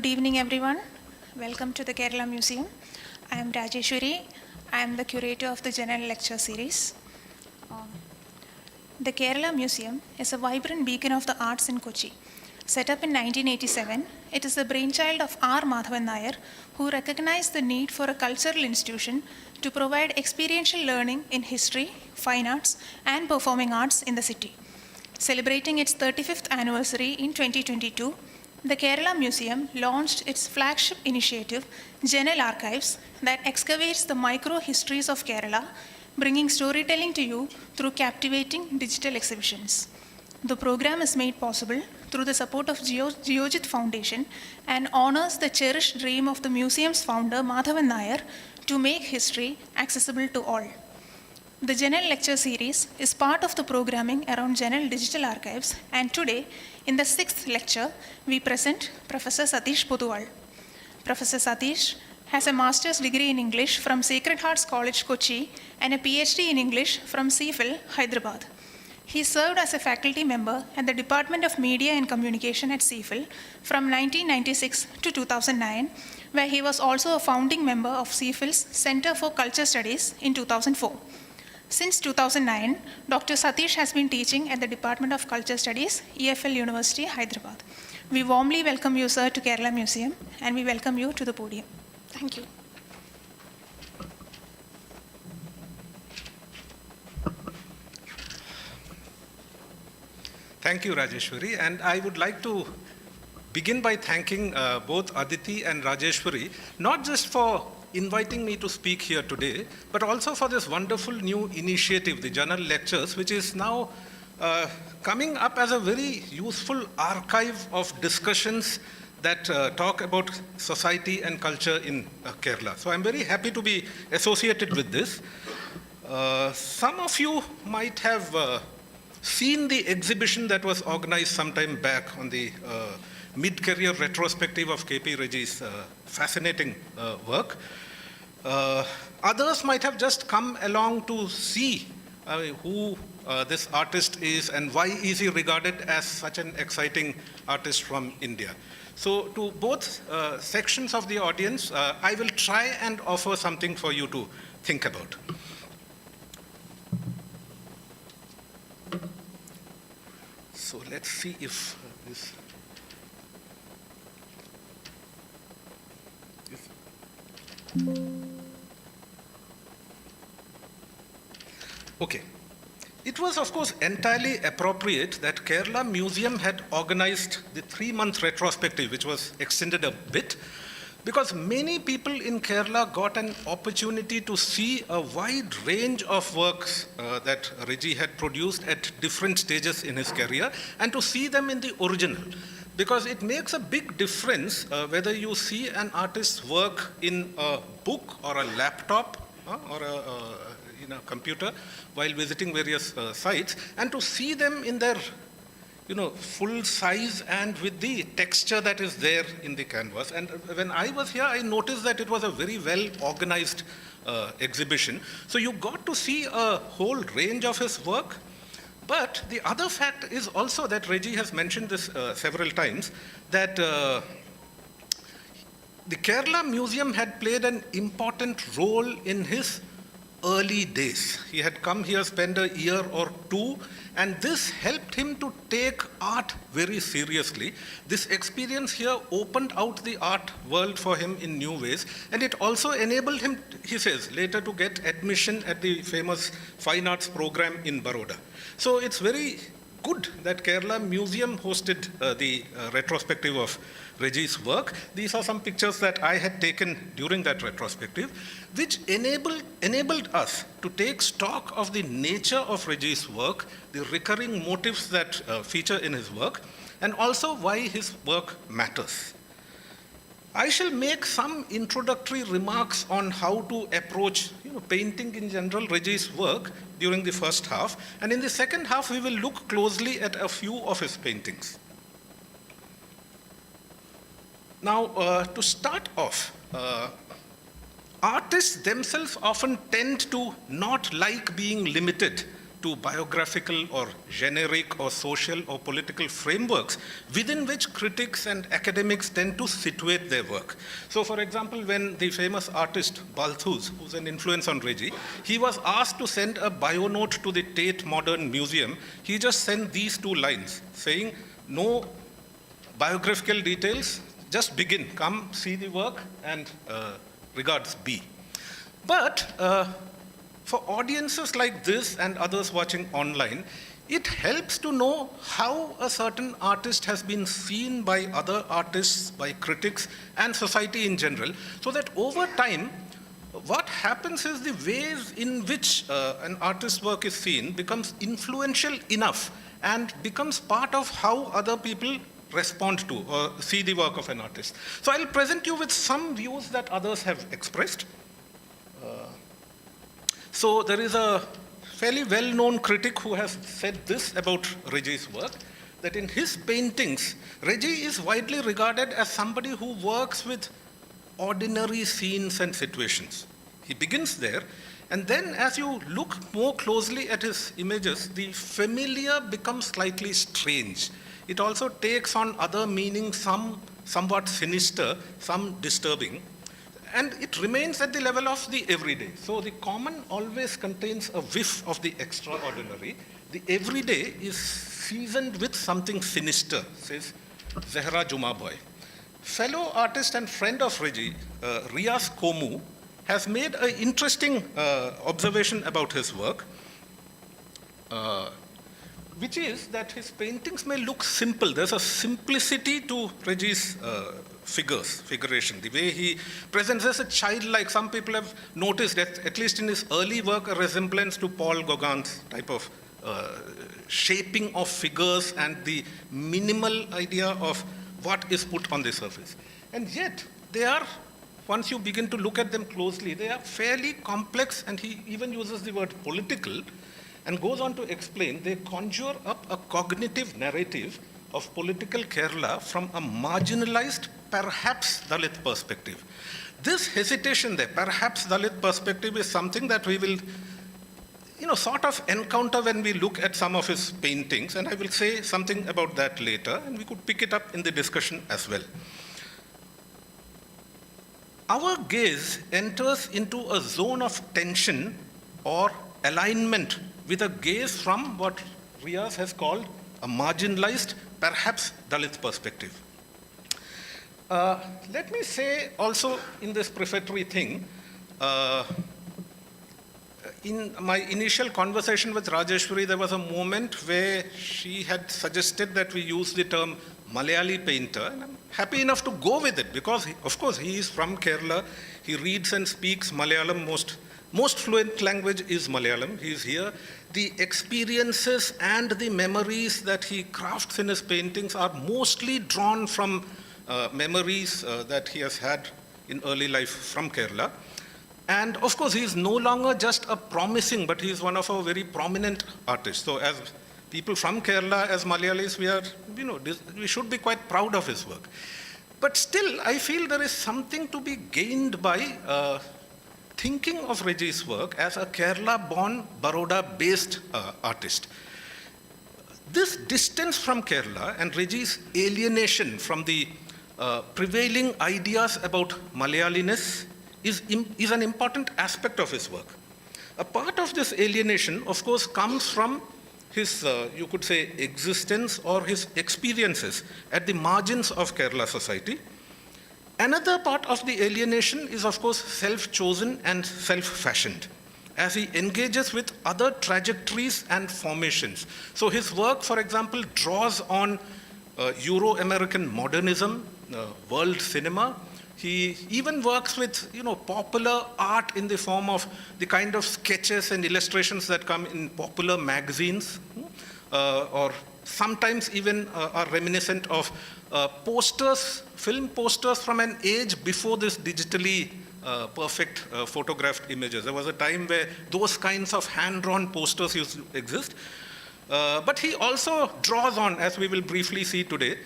evening, everyone. Welcome to the Kerala Museum. I am Rajeshwari. I am the curator of the general lecture series. The Kerala Museum is a vibrant beacon of the arts in Kochi. Set up in 1987, it is the brainchild of R. Madhavan Nair, who recognized the need for a cultural institution to provide experiential learning in history, fine arts, and performing arts in the city. Celebrating its 35th anniversary in 2022, the Kerala Museum launched its flagship initiative, General Archives, that excavates the micro-histories of Kerala, bringing storytelling to you through captivating digital exhibitions. The program is made possible through the support of Geojit Foundation and honors the cherished dream of the museum's founder, Madhavan Nair, to make history accessible to all. The General Lecture Series is part of the programming around General Digital Archives, and today, in the 6th lecture, we present Professor Satish Poduval. Professor Satish has a master's degree in English from Sacred Hearts College, Kochi, and a PhD in English from CPhil, Hyderabad. He served as a faculty member at the Department of Media and Communication at CPhil from 1996 to 2009, where he was also a founding member of CPhil's Center for Culture Studies in 2004. Since 2009, Dr. Satish has been teaching at the Department of Culture Studies, EFL University, Hyderabad. We warmly welcome you, sir, to Kerala Museum, and we welcome you to the podium. Thank you. Thank you, Rajeshwari, and I would like to begin by thanking both Aditi and Rajeshwari, not just for inviting me to speak here today, but also for this wonderful new initiative, the General Lectures, which is now coming up as a very useful archive of discussions that talk about society and culture in Kerala. So I'm very happy to be associated with this. Some of you might have seen the exhibition that was organized sometime back on the mid-career retrospective of K P Reji's fascinating work. Others might have just come along to see who this artist is and why is he regarded as such an exciting artist from India. So to both sections of the audience, I will try and offer something for you to think about. So let's see if this... Okay. It was, of course, entirely appropriate that Kerala Museum had organized the 3-month retrospective, which was extended a bit, because many people in Kerala got an opportunity to see a wide range of works that Reji had produced at different stages in his career, and to see them in the original. Because it makes a big difference whether you see an artist's work in a book or a laptop or in a computer while visiting various sites, and to see them in their full size and with the texture that is there in the canvas. And when I was here, I noticed that it was a very well organized exhibition. So you got to see a whole range of his work. But the other fact is also that Reji has mentioned this several times, that the Kerala Museum had played an important role in his early days. He had come here, spent a year or two, and this helped him to take art very seriously. This experience here opened out the art world for him in new ways, and it also enabled him, he says, later to get admission at the famous fine arts program in Baroda. So it's very good that Kerala Museum hosted the retrospective of Reji's work. These are some pictures that I had taken during that retrospective, which enabled us to take stock of the nature of Reji's work, the recurring motifs that feature in his work, and also why his work matters. I shall make some introductory remarks on how to approach painting in general, Reji's work during the first half, and in the second half we will look closely at a few of his paintings. Now, to start off, artists themselves often tend to not like being limited to biographical or generic or social or political frameworks within which critics and academics tend to situate their work. So for example, when the famous artist Balthus, who's an influence on Reji, he was asked to send a bio note to the Tate Modern Museum, he just sent these two lines saying, no biographical details, just begin, come see the work, and regards B. But for audiences like this and others watching online, it helps to know how a certain artist has been seen by other artists, by critics, and society in general, so that over time, what happens is the ways in which an artist's work is seen becomes influential enough and becomes part of how other people respond to or see the work of an artist. So I'll present you with some views that others have expressed. So there is a fairly well-known critic who has said this about Reji's work, that in his paintings, Reji is widely regarded as somebody who works with ordinary scenes and situations. He begins there, and then as you look more closely at his images, the familiar becomes slightly strange. It also takes on other meanings, some somewhat sinister, some disturbing, and it remains at the level of the everyday. So the common always contains a whiff of the extraordinary. The everyday is seasoned with something sinister, says Zehra Jumaboy. Fellow artist and friend of Reji, Riaz Komu, has made an interesting observation about his work, which is that his paintings may look simple. There's a simplicity to Reji's figuration. The way he presents as a childlike, some people have noticed that, at least in his early work, a resemblance to Paul Gauguin's type of shaping of figures and the minimal idea of what is put on the surface. And yet, they are, once you begin to look at them closely, they are fairly complex, and he even uses the word political, and goes on to explain they conjure up a cognitive narrative of political Kerala from a marginalized, perhaps Dalit perspective. This hesitation there, perhaps Dalit perspective, is something that we will sort of encounter when we look at some of his paintings, and I will say something about that later, and we could pick it up in the discussion as well. Our gaze enters into a zone of tension or alignment with a gaze from what Riaz has called a marginalized, perhaps Dalit perspective. Let me say also in this prefatory thing, in my initial conversation with Rajeshwari, there was a moment where she had suggested that we use the term Malayali painter, and I'm happy enough to go with it because, of course, he is from Kerala. He reads and speaks Malayalam. Most fluent language is Malayalam. He is here. The experiences and the memories that he crafts in his paintings are mostly drawn from memories that he has had in early life from Kerala. And of course, he is no longer just a promising, but he is one of our very prominent artists. So as people from Kerala, as Malayalis, we should be quite proud of his work. But still, I feel there is something to be gained by thinking of Reji's work as a Kerala-born, Baroda-based artist. This distance from Kerala and Reji's alienation from the prevailing ideas about Malayaliness is an important aspect of his work. A part of this alienation, of course, comes from his, you could say, existence or his experiences at the margins of Kerala society. Another part of the alienation is, of course, self-chosen and self-fashioned, as he engages with other trajectories and formations. So his work, for example, draws on Euro-American modernism, world cinema. He even works with, popular art in the form of the kind of sketches and illustrations that come in popular magazines, or sometimes even are reminiscent of posters, film posters from an age before this digitally perfect photographed images. There was a time where those kinds of hand-drawn posters used to exist. But he also draws on, as we will briefly see today,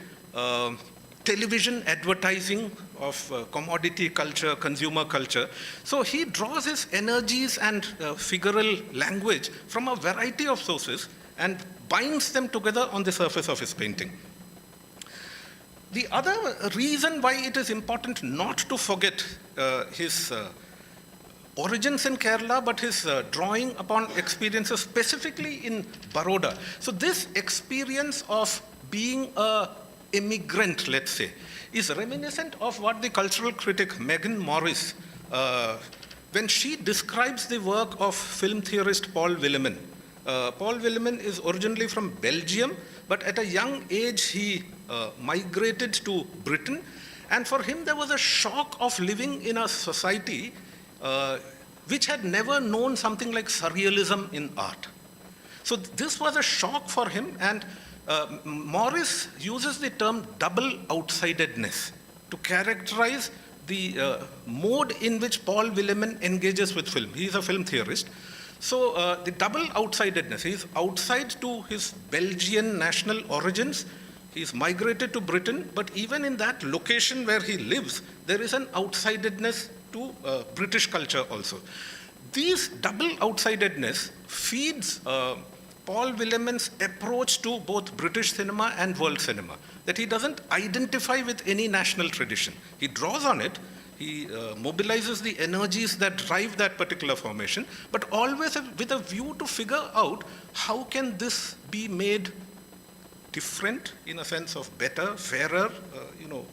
television advertising of commodity culture, consumer culture. So he draws his energies and figural language from a variety of sources and binds them together on the surface of his painting. The other reason why it is important not to forget his origins in Kerala, but his drawing upon experiences specifically in Baroda. So this experience of being a immigrant, let's say, is reminiscent of what the cultural critic Megan Morris, when she describes the work of film theorist Paul Willemin. Paul Willemin is originally from Belgium, but at a young age he migrated to Britain, and for him there was a shock of living in a society which had never known something like surrealism in art. So this was a shock for him, and Morris uses the term double outsidedness to characterize the mode in which Paul Willemin engages with film. He is a film theorist. So the double outsidedness, he is outside to his Belgian national origins, he's migrated to Britain, but even in that location where he lives, there is an outsidedness to British culture also. These double outsidedness feeds Paul Willemin's approach to both British cinema and world cinema, that he doesn't identify with any national tradition. He draws on it, he mobilizes the energies that drive that particular formation, but always with a view to figure out how can this be made different, in a sense of better, fairer,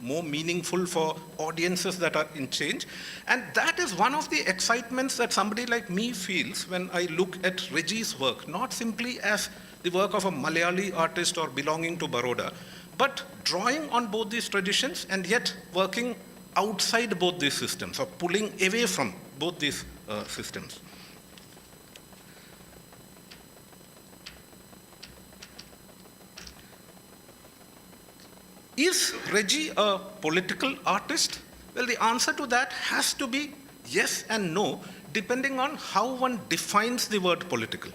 more meaningful for audiences that are in change. And that is one of the excitements that somebody like me feels when I look at Reji's work, not simply as the work of a Malayali artist or belonging to Baroda, but drawing on both these traditions and yet working outside both these systems, or pulling away from both these systems. Is Reji a political artist? Well, the answer to that has to be yes and no, depending on how one defines the word political.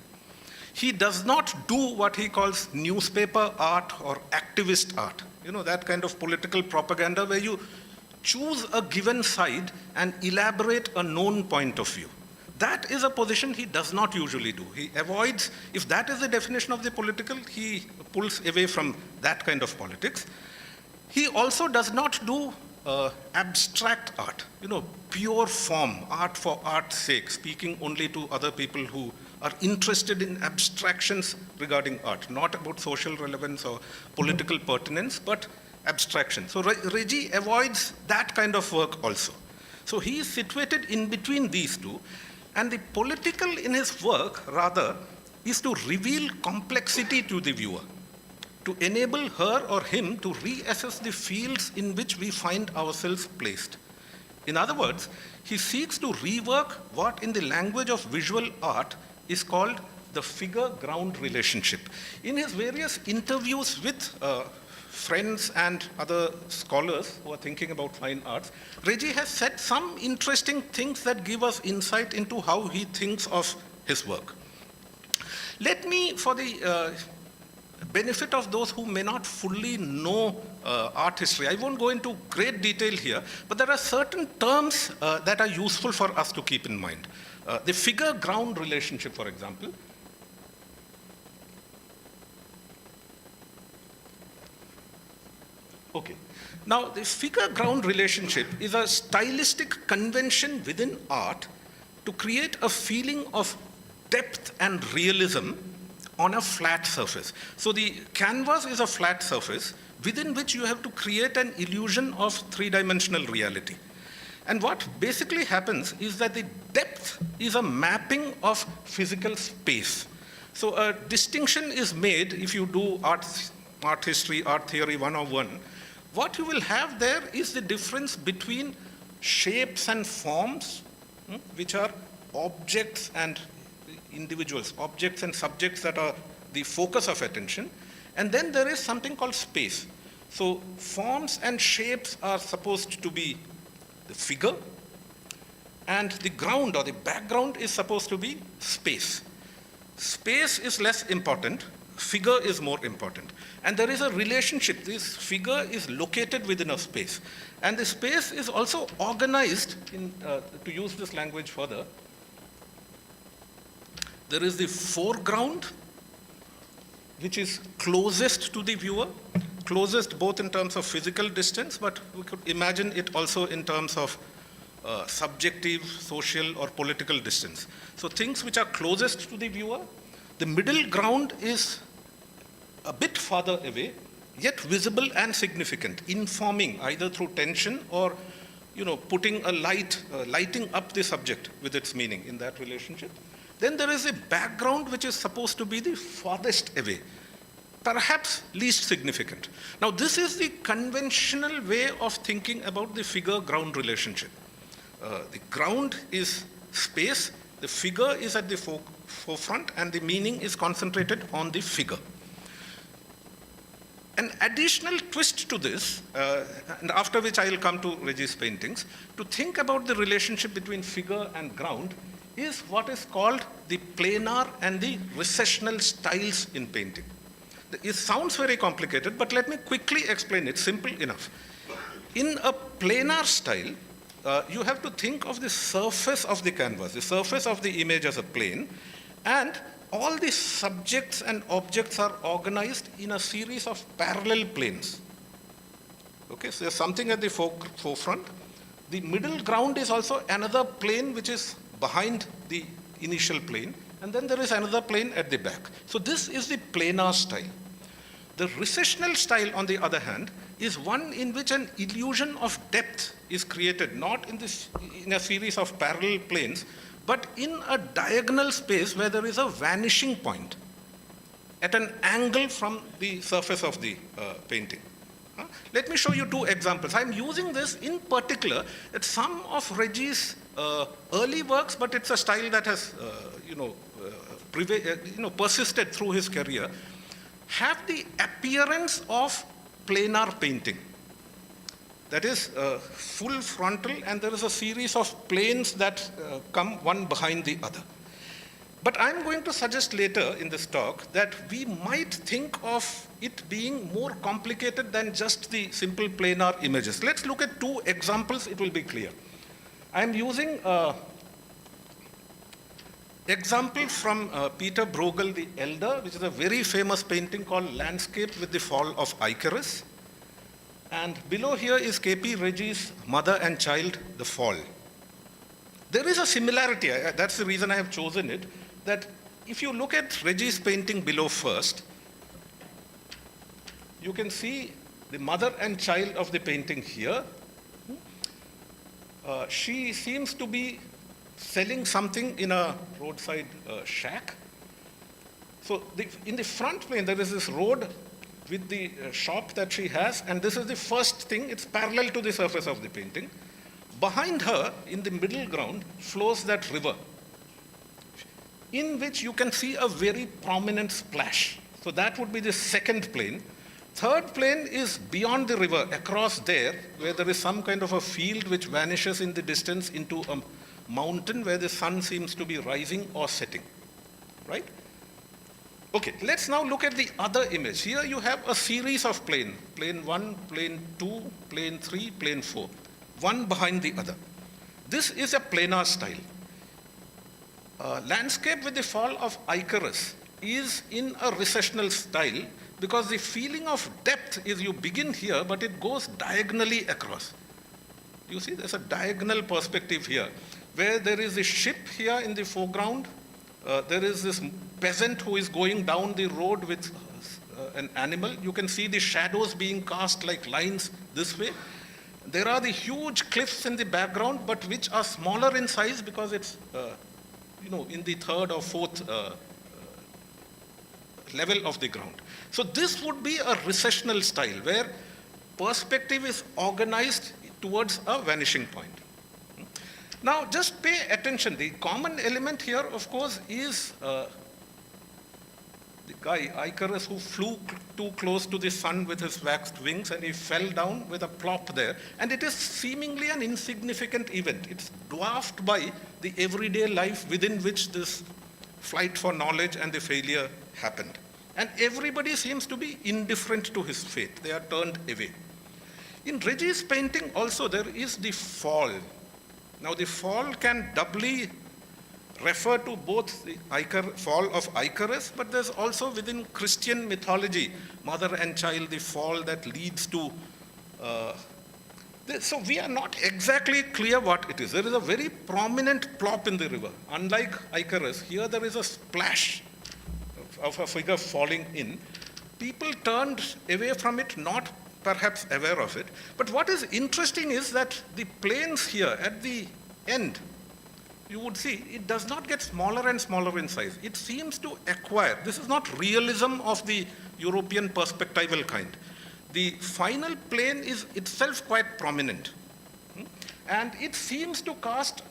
He does not do what he calls newspaper art or activist art, that kind of political propaganda where you choose a given side and elaborate a known point of view. That is a position he does not usually do. He avoids, if that is the definition of the political, he pulls away from that kind of politics. He also does not do abstract art, pure form, art for art's sake, speaking only to other people who are interested in abstractions regarding art, not about social relevance or political pertinence, but abstraction. So Reji avoids that kind of work also. So he is situated in between these two, and the political in his work, rather, is to reveal complexity to the viewer, to enable her or him to reassess the fields in which we find ourselves placed. In other words, he seeks to rework what in the language of visual art is called the figure-ground relationship. In his various interviews with friends and other scholars who are thinking about fine arts, Reji has said some interesting things that give us insight into how he thinks of his work. Let me, for the benefit of those who may not fully know art history, I won't go into great detail here, but there are certain terms that are useful for us to keep in mind. The figure-ground relationship, for example. Okay. Now, the figure-ground relationship is a stylistic convention within art to create a feeling of depth and realism on a flat surface. So the canvas is a flat surface within which you have to create an illusion of three-dimensional reality. And what basically happens is that the depth is a mapping of physical space. So a distinction is made if you do art history, art theory 101. What you will have there is the difference between shapes and forms, which are objects and individuals, objects and subjects that are the focus of attention. And then there is something called space. So forms and shapes are supposed to be the figure, and the ground or the background is supposed to be space. Space is less important. figure is more important. And there is a relationship. This figure is located within a space. And the space is also organized, to use this language further. There is the foreground, which is closest to the viewer, closest both in terms of physical distance, but we could imagine it also in terms of subjective, social, or political distance. So things which are closest to the viewer. The middle ground is a bit farther away, yet visible and significant, informing either through tension or putting a lighting up the subject with its meaning in that relationship. Then there is a background which is supposed to be the farthest away, perhaps least significant. Now this is the conventional way of thinking about the figure-ground relationship. The ground is space, the figure is at the forefront, and the meaning is concentrated on the figure. An additional twist to this, and after which I will come to Reji's paintings, to think about the relationship between figure and ground is what is called the planar and the recessional styles in painting. It sounds very complicated, but let me quickly explain it, simple enough. In a planar style, you have to think of the surface of the canvas, the surface of the image as a plane, and all the subjects and objects are organized in a series of parallel planes. Okay, so there's something at the forefront. The middle ground is also another plane which is behind the initial plane, and then there is another plane at the back. So this is the planar style. The recessional style, on the other hand, is one in which an illusion of depth is created, not in a series of parallel planes, but in a diagonal space where there is a vanishing point at an angle from the surface of the painting. Let me show you two examples. I'm using this in particular at some of Reji's early works, but it's a style that has persisted through his career, have the appearance of planar painting. That is full frontal, and there is a series of planes that come one behind the other. But I'm going to suggest later in this talk that we might think of it being more complicated than just the simple planar images. Let's look at two examples, it will be clear. I'm using example from Peter Bruegel the Elder, which is a very famous painting called Landscape with the Fall of Icarus. And below here is K P Reji's Mother and Child, The Fall. There is a similarity, that's the reason I have chosen it, that if you look at Reji's painting below first, you can see the mother and child of the painting here. She seems to be selling something in a roadside shack. So in the front plane, there is this road with the shop that she has, and this is the first thing, it's parallel to the surface of the painting. Behind her, in the middle ground, flows that river, in which you can see a very prominent splash. So that would be the second plane. Third plane is beyond the river, across there, where there is some kind of a field which vanishes in the distance into a mountain where the sun seems to be rising or setting, right? Okay, let's now look at the other image. Here you have a series of planes, plane 1, plane 2, plane 3, plane 4, one behind the other. This is a planar style. Landscape with the Fall of Icarus is in a recessional style because the feeling of depth is you begin here, but it goes diagonally across. You see, there's a diagonal perspective here, where there is a ship here in the foreground. There is this peasant who is going down the road with an animal. You can see the shadows being cast like lines this way. There are the huge cliffs in the background, but which are smaller in size because it's in the third or fourth level of the ground. So this would be a recessional style where perspective is organized towards a vanishing point. Now just pay attention. The common element here, of course, is the guy, Icarus, who flew too close to the sun with his waxed wings, and he fell down with a plop there. And it is seemingly an insignificant event. It's dwarfed by the everyday life within which this flight for knowledge and the failure happened. And everybody seems to be indifferent to his fate. They are turned away. In Reji's painting also there is the fall. Now the fall can doubly refer to both the fall of Icarus, but there's also within Christian mythology, mother and child, the fall that leads to so we are not exactly clear what it is. There is a very prominent plop in the river. Unlike Icarus, here there is a splash of a figure falling in. People turned away from it, not perhaps aware of it. But what is interesting is that the planes here at the end, you would see, it does not get smaller and smaller in size. It seems to acquire. This is not realism of the European perspectival kind. The final plane is itself quite prominent. And it seems to cast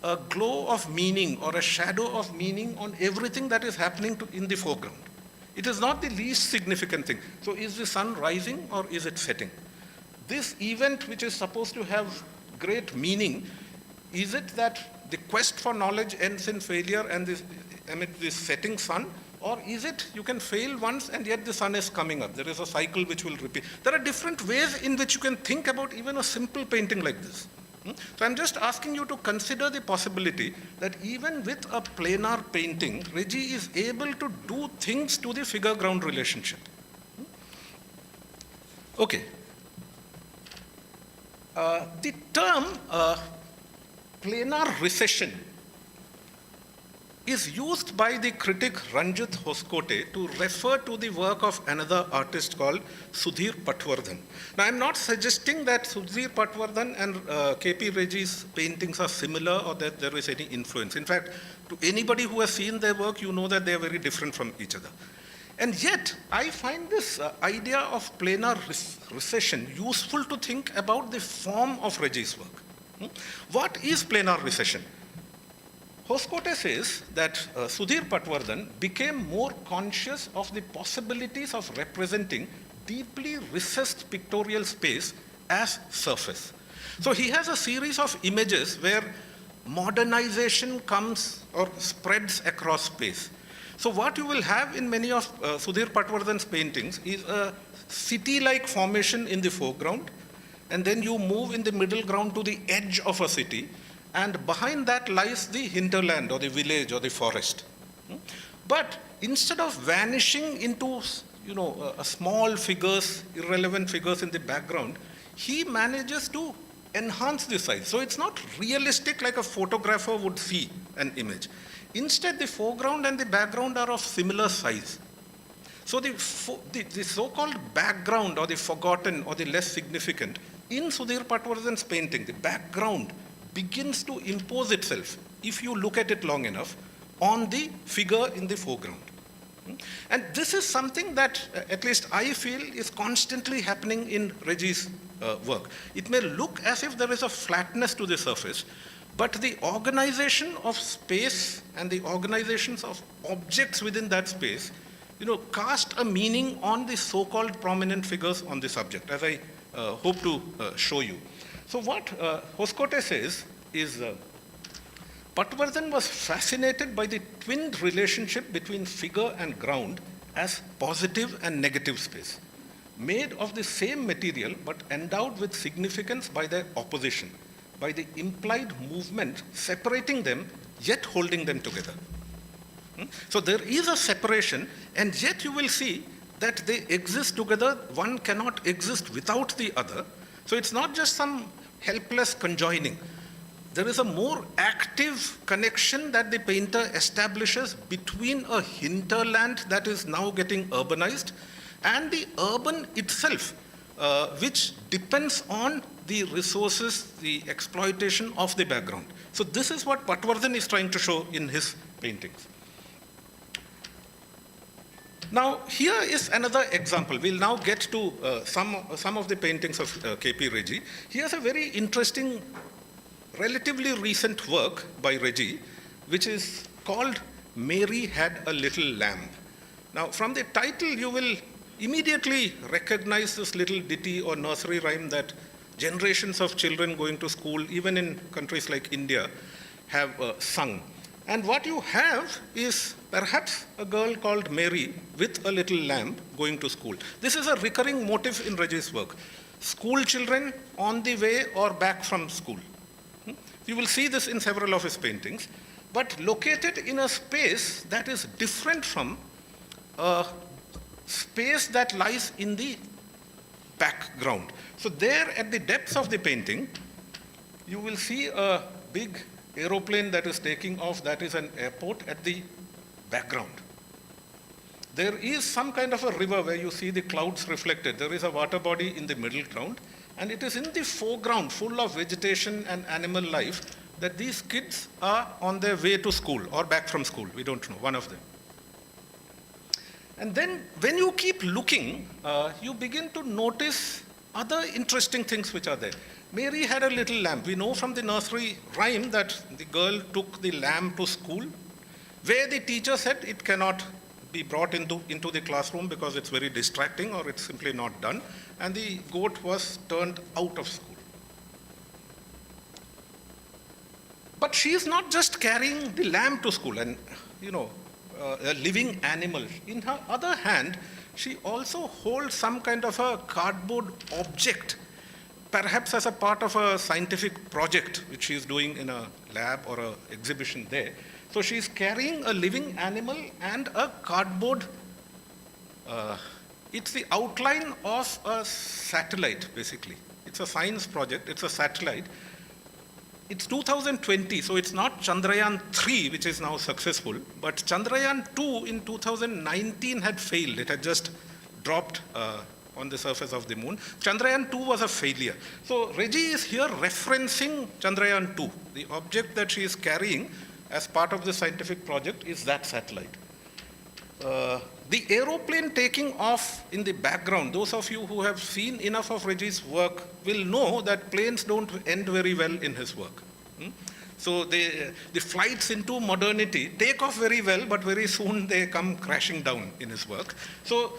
a glow of meaning or a shadow of meaning on everything that is happening in the foreground. It is not the least significant thing. So is the sun rising or is it setting? This event, which is supposed to have great meaning, is it that the quest for knowledge ends in failure and this setting sun? Or is it you can fail once and yet the sun is coming up? There is a cycle which will repeat. There are different ways in which you can think about even a simple painting like this. So I'm just asking you to consider the possibility that even with a planar painting, Reji is able to do things to the figure-ground relationship. Okay. The term planar recession is used by the critic Ranjit Hoskote to refer to the work of another artist called Sudhir Patwardhan. Now, I'm not suggesting that Sudhir Patwardhan and K P Reji's paintings are similar or that there is any influence. In fact, to anybody who has seen their work, you know that they are very different from each other. And yet, I find this idea of planar recession useful to think about the form of Reji's work. What is planar recession? Hoskote says that Sudhir Patwardhan became more conscious of the possibilities of representing deeply recessed pictorial space as surface. So he has a series of images where modernization comes or spreads across space. So what you will have in many of Sudhir Patwardhan's paintings is a city-like formation in the foreground, and then you move in the middle ground to the edge of a city, and behind that lies the hinterland or the village or the forest. But instead of vanishing into small figures, irrelevant figures in the background, he manages to enhance the size. So it's not realistic like a photographer would see an image. Instead, the foreground and the background are of similar size. So the so-called background or the forgotten or the less significant, in Sudhir Patwardhan's painting, the background begins to impose itself, if you look at it long enough, on the figure in the foreground. And this is something that, at least I feel, is constantly happening in Reji's work. It may look as if there is a flatness to the surface, but the organization of space and the organizations of objects within that space, cast a meaning on the so-called prominent figures on the subject, as I hope to show you. So what Hoskote says is, Patwardhan was fascinated by the twinned relationship between figure and ground as positive and negative space, made of the same material but endowed with significance by their opposition, by the implied movement separating them yet holding them together. So there is a separation, and yet you will see that they exist together. One cannot exist without the other. So it's not just some helpless conjoining. There is a more active connection that the painter establishes between a hinterland that is now getting urbanized and the urban itself, which depends on the resources, the exploitation of the background. So this is what Patwardhan is trying to show in his paintings. Now, here is another example. We'll now get to some of the paintings of K P Reji. Here's a very interesting, relatively recent work by Reji, which is called Mary Had a Little Lamb. Now, from the title, you will immediately recognize this little ditty or nursery rhyme that generations of children going to school, even in countries like India, have sung. And what you have is perhaps a girl called Mary with a little lamb going to school. This is a recurring motif in Reji's work. School children on the way or back from school. You will see this in several of his paintings, but located in a space that is different from a space that lies in the background. So there at the depths of the painting, you will see a big aeroplane that is taking off. That is an airport at the background. There is some kind of a river where you see the clouds reflected. There is a water body in the middle ground, and it is in the foreground, full of vegetation and animal life, that these kids are on their way to school or back from school. We don't know, one of them. And then when you keep looking, you begin to notice other interesting things which are there. Mary had a little lamb. We know from the nursery rhyme that the girl took the lamb to school, where the teacher said it cannot be brought into the classroom because it's very distracting or it's simply not done, and the goat was turned out of school. But she is not just carrying the lamb to school and, a living animal. In her other hand, she also holds some kind of a cardboard object, perhaps as a part of a scientific project which she is doing in a lab or an exhibition there. So she is carrying a living animal and a cardboard. It's the outline of a satellite, basically. It's a science project, it's a satellite. It's 2020, so it's not Chandrayaan 3, which is now successful, but Chandrayaan 2 in 2019 had failed. It had just dropped on the surface of the moon. Chandrayaan 2 was a failure. So Reji is here referencing Chandrayaan 2. The object that she is carrying as part of the scientific project is that satellite. The aeroplane taking off in the background, those of you who have seen enough of Reji's work will know that planes don't end very well in his work. So the flights into modernity take off very well, but very soon they come crashing down in his work. So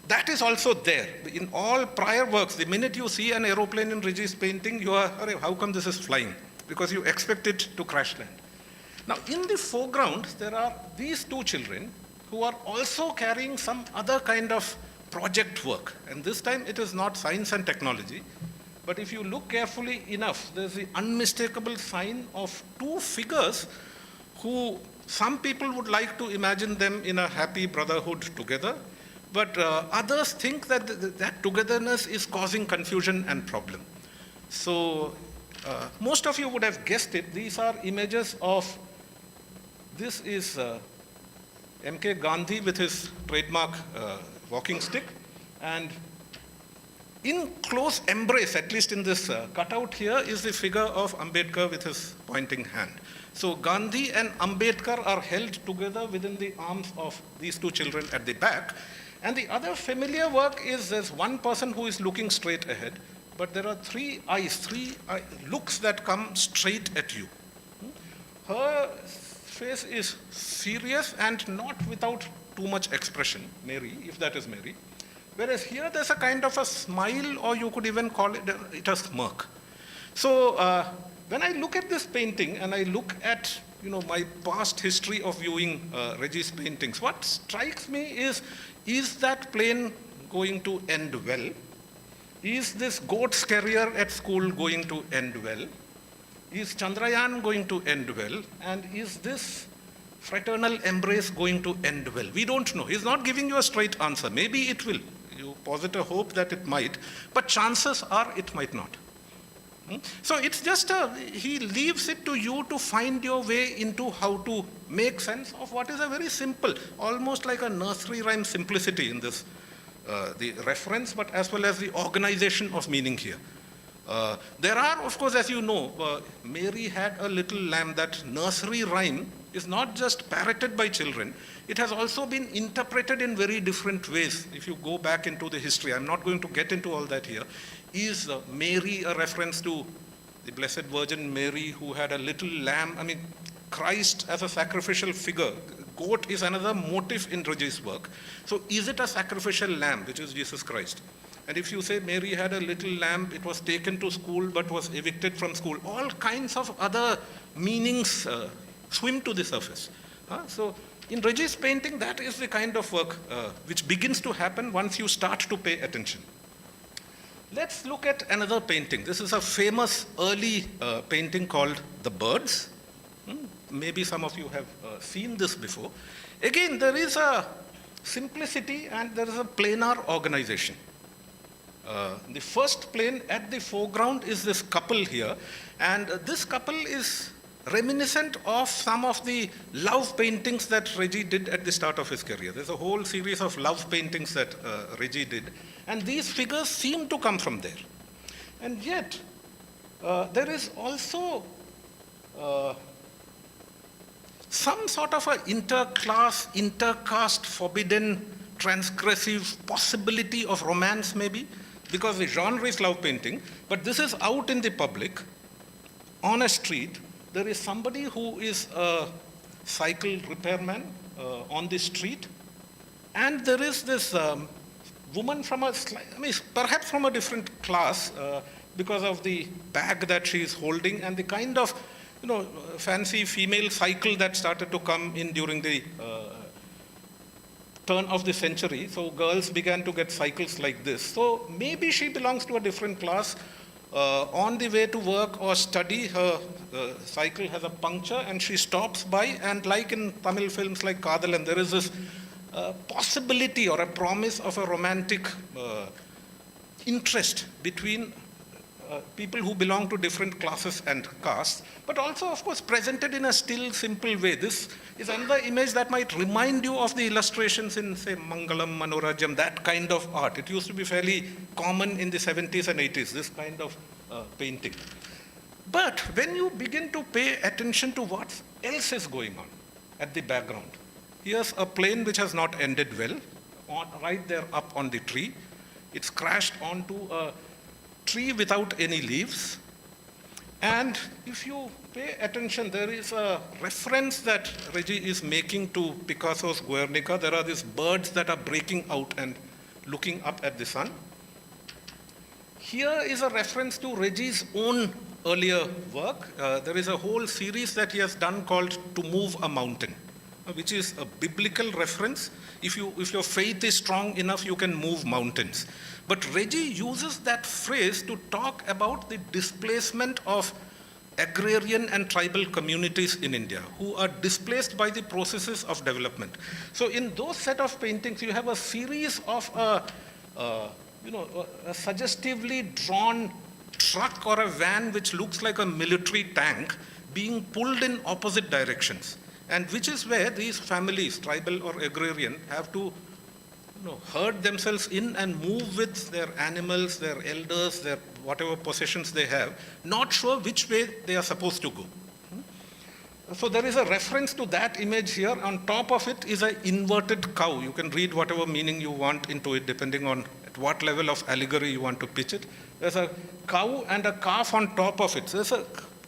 that is also there. In all prior works, the minute you see an aeroplane in Reji's painting, you are, how come this is flying? Because you expect it to crash land. Now, in the foreground, there are these two children who are also carrying some other kind of project work. And this time it is not science and technology, but if you look carefully enough, there's the unmistakable sign of two figures who some people would like to imagine them in a happy brotherhood together, but others think that that togetherness is causing confusion and problem. So most of you would have guessed it. These are images of, this is M.K. Gandhi with his trademark walking stick, and in close embrace, at least in this cutout here, is the figure of Ambedkar with his pointing hand. So Gandhi and Ambedkar are held together within the arms of these two children at the back. And the other familiar work is there's one person who is looking straight ahead, but there are three looks that come straight at you. Her face is serious and not without too much expression, Mary, if that is Mary. Whereas here there's a kind of a smile, or you could even call it a smirk. So when I look at this painting and I look at my past history of viewing Reji's paintings, what strikes me is that plane going to end well? Is this goat's carrier at school going to end well? Is Chandrayaan going to end well? And is this fraternal embrace going to end well? We don't know. He's not giving you a straight answer. Maybe it will. You posit a hope that it might, but chances are it might not. So it's just he leaves it to you to find your way into how to make sense of what is a very simple, almost like a nursery rhyme simplicity in this, the reference, but as well as the organization of meaning here. There are, of course, as you know, Mary had a little lamb. That nursery rhyme is not just parroted by children. It has also been interpreted in very different ways. If you go back into the history, I'm not going to get into all that here. Is Mary a reference to the Blessed Virgin Mary who had a little lamb? I mean, Christ as a sacrificial figure. Goat is another motif in Reji's work. So is it a sacrificial lamb, which is Jesus Christ? And if you say Mary had a little lamb, it was taken to school but was evicted from school, all kinds of other meanings swim to the surface. So in Reji's painting, that is the kind of work which begins to happen once you start to pay attention. Let's look at another painting. This is a famous early painting called The Birds. Maybe some of you have seen this before. Again, there is a simplicity and there is a planar organization. The first plane at the foreground is this couple here, and this couple is reminiscent of some of the love paintings that Reji did at the start of his career. There's a whole series of love paintings that Reji did, and these figures seem to come from there. And yet, there is also some sort of a interclass, intercaste, forbidden, transgressive possibility of romance maybe, because the genre is love painting, but this is out in the public, on a street. There is somebody who is a cycle repairman on the street, and there is this woman from perhaps from a different class because of the bag that she is holding and the kind of fancy female cycle that started to come in during the turn of the century. So girls began to get cycles like this. So maybe she belongs to a different class. On the way to work or study, her cycle has a puncture and she stops by, and like in Tamil films like Kadalan, there is this possibility or a promise of a romantic interest between people who belong to different classes and castes, but also, of course, presented in a still, simple way. This is another image that might remind you of the illustrations in, say, Mangalam, Manorajam, that kind of art. It used to be fairly common in the 70s and 80s, this kind of painting. But when you begin to pay attention to what else is going on at the background, here's a plane which has not ended well, right there up on the tree. It's crashed onto a tree without any leaves. And if you pay attention, there is a reference that Reji is making to Picasso's Guernica. There are these birds that are breaking out and looking up at the sun. Here is a reference to Reji's own earlier work. There is a whole series that he has done called To Move a Mountain, which is a biblical reference. If your faith is strong enough, you can move mountains. But Reji uses that phrase to talk about the displacement of agrarian and tribal communities in India who are displaced by the processes of development. So in those set of paintings, you have a series of a suggestively drawn truck or a van which looks like a military tank being pulled in opposite directions, and which is where these families, tribal or agrarian, have to herd themselves in and move with their animals, their elders, their whatever possessions they have, not sure which way they are supposed to go. So there is a reference to that image here. On top of it is an inverted cow. You can read whatever meaning you want into it, depending on at what level of allegory you want to pitch it. There's a cow and a calf on top of it. So there's a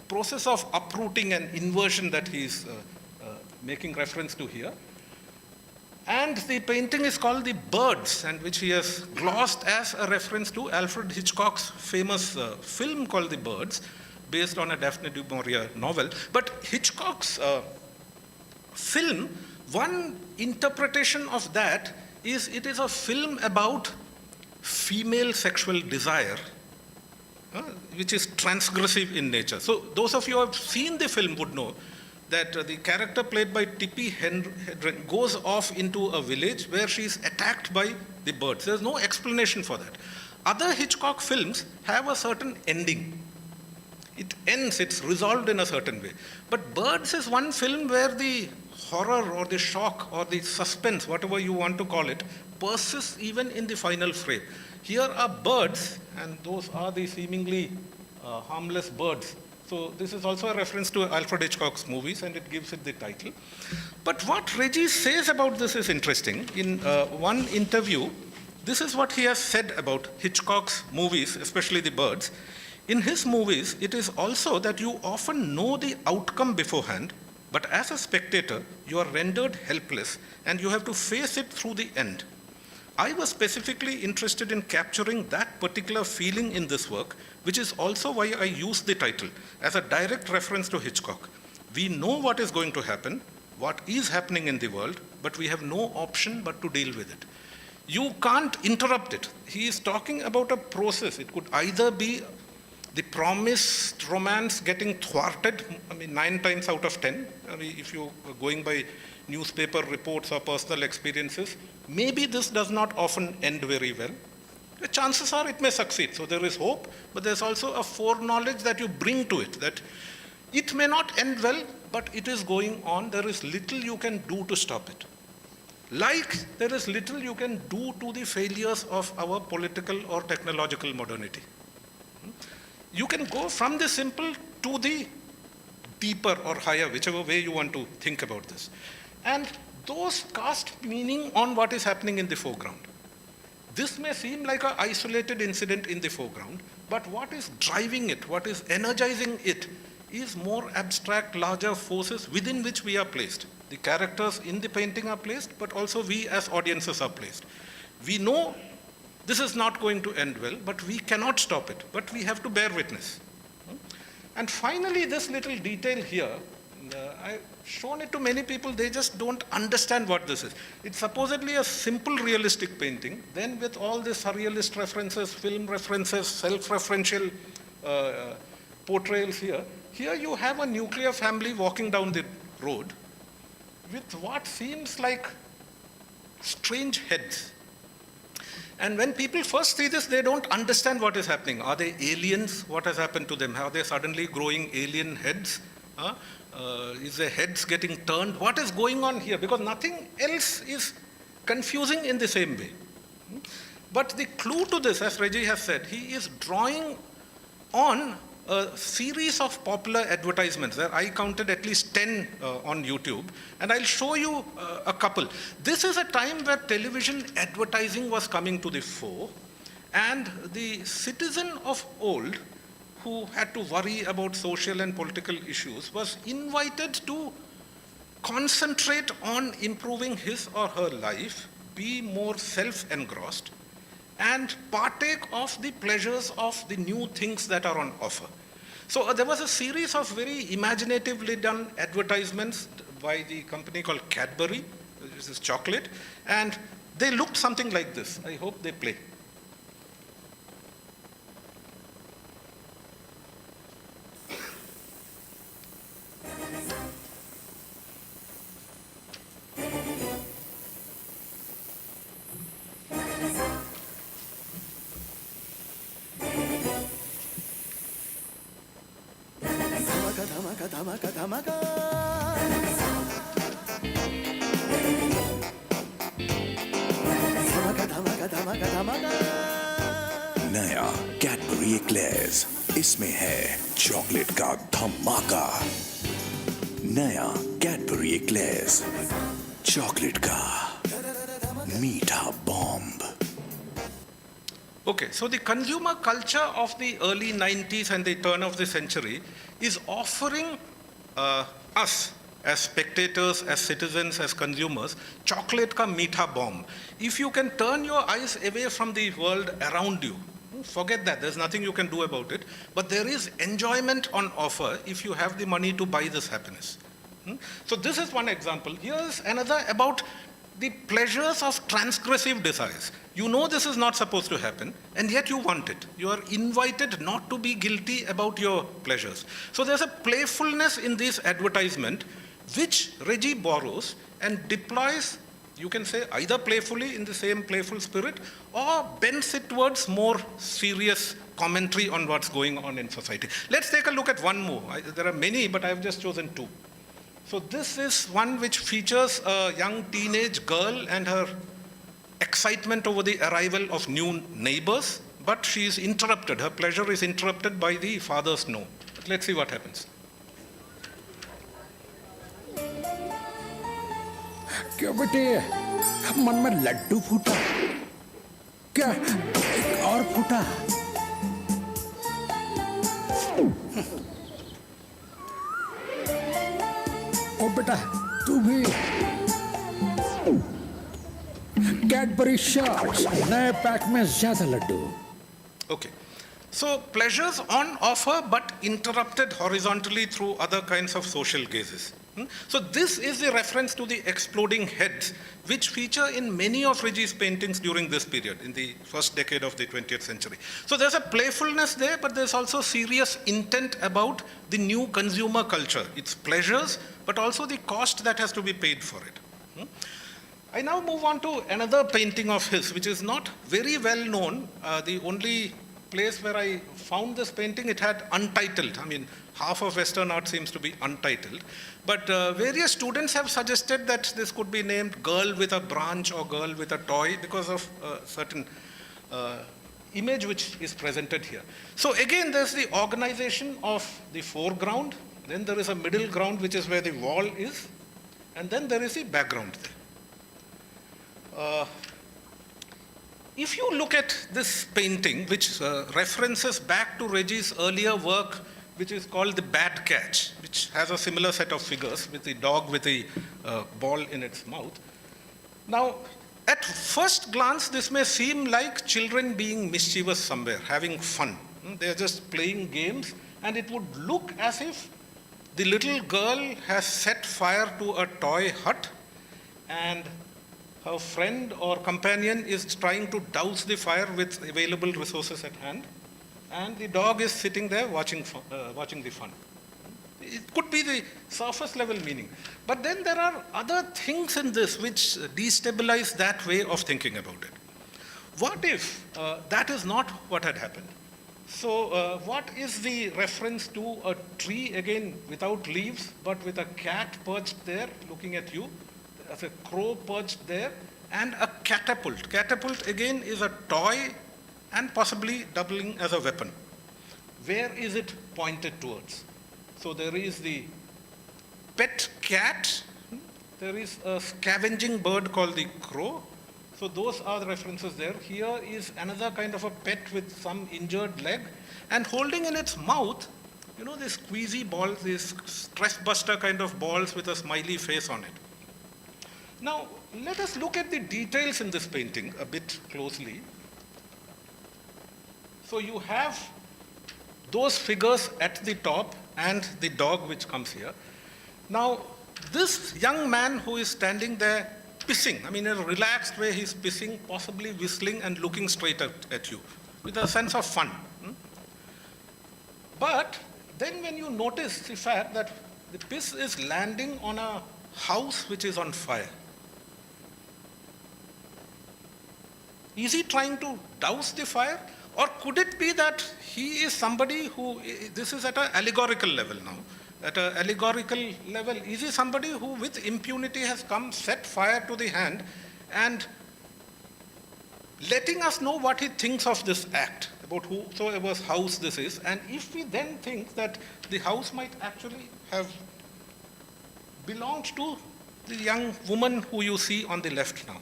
process of uprooting and inversion that he's making reference to here. And the painting is called The Birds, and which he has glossed as a reference to Alfred Hitchcock's famous film called The Birds, based on a Daphne du Maurier novel. But Hitchcock's film, one interpretation of that is it is a film about female sexual desire, which is transgressive in nature. So those of you who have seen the film would know that the character played by Tippi Hedren goes off into a village where she is attacked by the birds. There's no explanation for that. Other Hitchcock films have a certain ending. It ends, it's resolved in a certain way. But Birds is one film where the horror or the shock or the suspense, whatever you want to call it, persists even in the final frame. Here are birds, and those are the seemingly harmless birds. So this is also a reference to Alfred Hitchcock's movies, and it gives it the title. But what Reji says about this is interesting. In one interview, this is what he has said about Hitchcock's movies, especially The Birds. In his movies, it is also that you often know the outcome beforehand, but as a spectator, you are rendered helpless, and you have to face it through the end. I was specifically interested in capturing that particular feeling in this work, which is also why I used the title as a direct reference to Hitchcock. We know what is going to happen, what is happening in the world, but we have no option but to deal with it. You can't interrupt it. He is talking about a process. It could either be the promised romance getting thwarted, 9 times out of 10. If you are going by newspaper reports or personal experiences, maybe this does not often end very well. The chances are it may succeed. So there is hope, but there's also a foreknowledge that you bring to it, that it may not end well, but it is going on. There is little you can do to stop it. Like there is little you can do to the failures of our political or technological modernity. You can go from the simple to the deeper or higher, whichever way you want to think about this. And those cast meaning on what is happening in the foreground. This may seem like an isolated incident in the foreground, but what is driving it, what is energizing it, is more abstract, larger forces within which we are placed. The characters in the painting are placed, but also we as audiences are placed. We know this is not going to end well, but we cannot stop it, but we have to bear witness. And finally, this little detail here, I've shown it to many people, they just don't understand what this is. It's supposedly a simple realistic painting, then with all the surrealist references, film references, self-referential portrayals here. Here you have a nuclear family walking down the road with what seems like strange heads. And when people first see this, they don't understand what is happening. Are they aliens? What has happened to them? Are they suddenly growing alien heads? Is their heads getting turned? What is going on here? Because nothing else is confusing in the same way. But the clue to this, as Reji has said, he is drawing on a series of popular advertisements. There I counted at least 10 on YouTube, and I'll show you a couple. This is a time where television advertising was coming to the fore, and the citizen of old who had to worry about social and political issues was invited to concentrate on improving his or her life, be more self-engrossed, and partake of the pleasures of the new things that are on offer. So there was a series of very imaginatively done advertisements by the company called Cadbury, which is chocolate, and they looked something like this. I hope they play. नया Cadbury eclairs, इसमें है chocolate का धमाका। नया Cadbury eclairs, chocolate का मीठा bomb. Okay, so the consumer culture of the early 90s and the turn of the century is offering us as spectators, as citizens, as consumers, chocolate ka meetha bomb. If you can turn your eyes away from the world around you, forget that, there's nothing you can do about it, but there is enjoyment on offer if you have the money to buy this happiness. So this is one example. Here's another about the pleasures of transgressive desires. You know this is not supposed to happen, and yet you want it. You are invited not to be guilty about your pleasures. So there's a playfulness in this advertisement, which Reji borrows and deploys, you can say, either playfully in the same playful spirit, or bends it towards more serious commentary on what's going on in society. Let's take a look at one more. There are many, but I've just chosen two. So this is one which features a young teenage girl and her excitement over the arrival of new neighbors, but she is interrupted. Her pleasure is interrupted by the father's no. But let's see what happens. क्या बेटे, मन में लड्डू फूटा क्या? एक और फूटा? ओ बेटा, तू भी कैडबरी शॉट्स, नए पैक में ज्यादा Laddu. Okay, So pleasures on offer, but interrupted horizontally through other kinds of social gazes. So this is the reference to the exploding heads, which feature in many of Reji's paintings during this period, in the first decade of the 20th century. So there's a playfulness there, but there's also serious intent about the new consumer culture, its pleasures, but also the cost that has to be paid for it. I now move on to another painting of his, which is not very well known. The only place where I found this painting, it had untitled. I mean, half of Western art seems to be untitled. But various students have suggested that this could be named Girl with a Branch or Girl with a Toy because of a certain image which is presented here. So again, there's the organization of the foreground. Then there is a middle ground, which is where the wall is. And then there is the background there. If you look at this painting, which references back to Reji's earlier work, which is called The Bad Catch, which has a similar set of figures with the dog with the ball in its mouth. Now, at first glance, this may seem like children being mischievous somewhere, having fun. They're just playing games, and it would look as if the little girl has set fire to a toy hut, and her friend or companion is trying to douse the fire with available resources at hand, and the dog is sitting there watching the fun. It could be the surface level meaning. But then there are other things in this which destabilize that way of thinking about it. What if that is not what had happened? So what is the reference to a tree, again, without leaves, but with a cat perched there looking at you? As a crow perched there, and a catapult. Catapult, again, is a toy and possibly doubling as a weapon. Where is it pointed towards? So there is the pet cat, there is a scavenging bird called the crow. So those are the references there. Here is another kind of a pet with some injured leg, and holding in its mouth, you know, these squeezy balls, these stress buster kind of balls with a smiley face on it. Now, let us look at the details in this painting a bit closely. So you have those figures at the top and the dog which comes here. Now, this young man who is standing there pissing, I mean, in a relaxed way, he's pissing, possibly whistling and looking straight at you with a sense of fun. But then when you notice the fact that the piss is landing on a house which is on fire, is he trying to douse the fire? Or could it be that he is somebody who, this is at an allegorical level now, at an allegorical level, is he somebody who with impunity has come, set fire to the hand, and letting us know what he thinks of this act, about whosoever's house this is, and if we then think that the house might actually have belonged to the young woman who you see on the left now.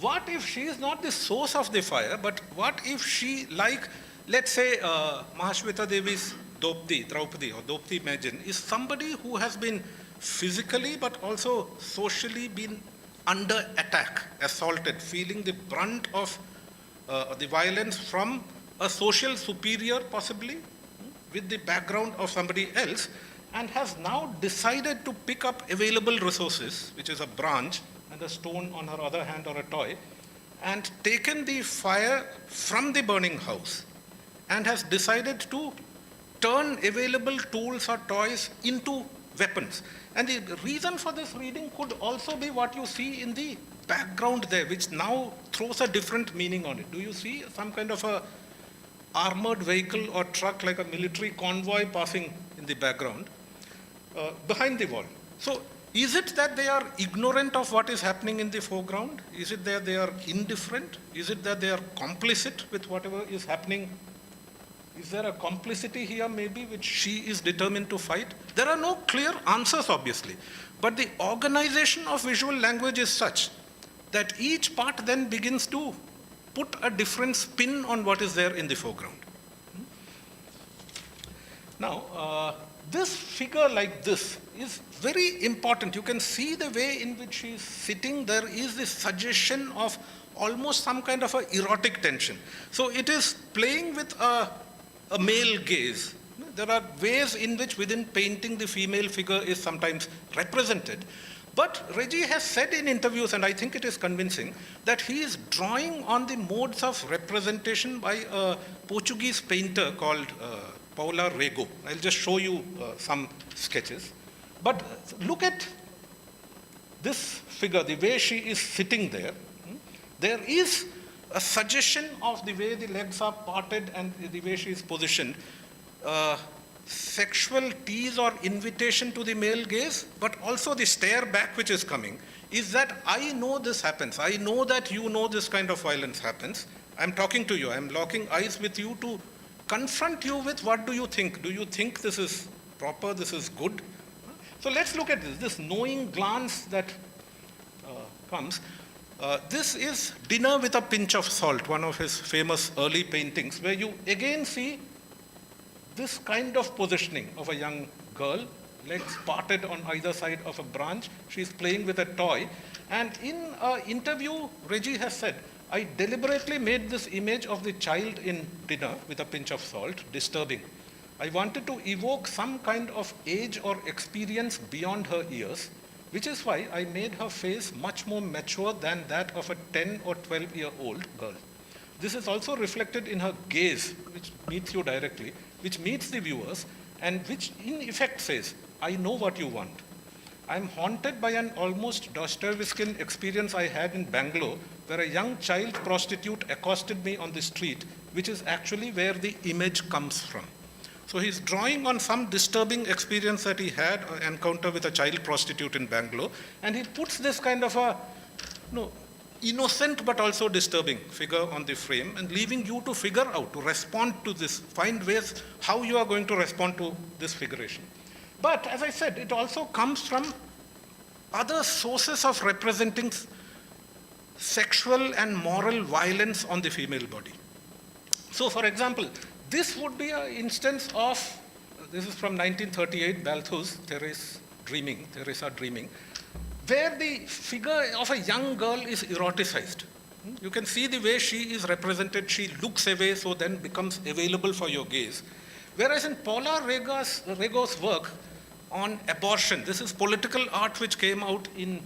What if she is not the source of the fire, but what if she, like, let's say, Mahashweta Devi's Draupadi or Dopti Majan, is somebody who has been physically but also socially been under attack, assaulted, feeling the brunt of the violence from a social superior possibly, with the background of somebody else, and has now decided to pick up available resources, which is a branch, and a stone on her other hand or a toy, and taken the fire from the burning house and has decided to turn available tools or toys into weapons. And the reason for this reading could also be what you see in the background there, which now throws a different meaning on it. Do you see some kind of a armored vehicle or truck like a military convoy passing in the background behind the wall? So is it that they are ignorant of what is happening in the foreground? Is it that they are indifferent? Is it that they are complicit with whatever is happening? Is there a complicity here maybe which she is determined to fight? There are no clear answers, obviously. But the organization of visual language is such that each part then begins to put a different spin on what is there in the foreground. Now, this figure like this is very important. You can see the way in which she is sitting. There is this suggestion of almost some kind of a erotic tension. So it is playing with a male gaze. There are ways in which within painting the female figure is sometimes represented. But Reji has said in interviews, and I think it is convincing, that he is drawing on the modes of representation by a Portuguese painter called Paula Rego. I'll just show you some sketches. But look at this figure, the way she is sitting there. There is a suggestion of the way the legs are parted and the way she is positioned. Sexual tease or invitation to the male gaze, but also the stare back which is coming, is that I know this happens. I know that you know this kind of violence happens. I'm talking to you. I'm locking eyes with you to confront you with what do you think? Do you think this is proper? This is good? So let's look at this knowing glance that comes. This is Dinner with a Pinch of Salt, one of his famous early paintings, where you again see this kind of positioning of a young girl, legs parted on either side of a branch. She's playing with a toy. And in an interview, Reji has said, I deliberately made this image of the child in Dinner with a Pinch of Salt disturbing. I wanted to evoke some kind of age or experience beyond her years, which is why I made her face much more mature than that of a 10 or 12-year-old girl. This is also reflected in her gaze, which meets you directly, which meets the viewers, and which in effect says, I know what you want. I'm haunted by an almost Dostoevskian experience I had in Bangalore, where a young child prostitute accosted me on the street, which is actually where the image comes from. So he's drawing on some disturbing experience that he had, an encounter with a child prostitute in Bangalore, and he puts this kind of a innocent but also disturbing figure on the frame and leaving you to figure out, to respond to this, find ways how you are going to respond to this figuration. But as I said, it also comes from other sources of representing sexual and moral violence on the female body. So for example, this would be an instance of, this is from 1938, Balthus, Teresa Dreaming, where the figure of a young girl is eroticized. You can see the way she is represented. She looks away, so then becomes available for your gaze. Whereas in Paula Rego's work on abortion, this is political art which came out in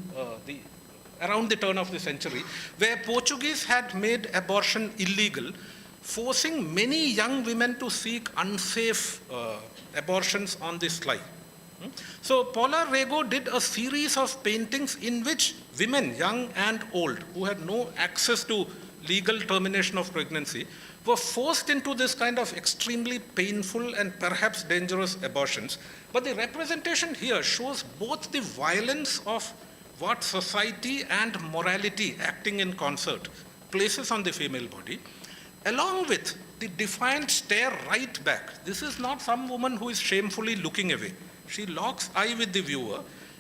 around the turn of the century, where Portuguese had made abortion illegal, forcing many young women to seek unsafe abortions on the sly. So Paula Rego did a series of paintings in which women, young and old, who had no access to legal termination of pregnancy, were forced into this kind of extremely painful and perhaps dangerous abortions. But the representation here shows both the violence of what society and morality acting in concert places on the female body, along with the defiant stare right back. This is not some woman who is shamefully looking away. She locks eye with the viewer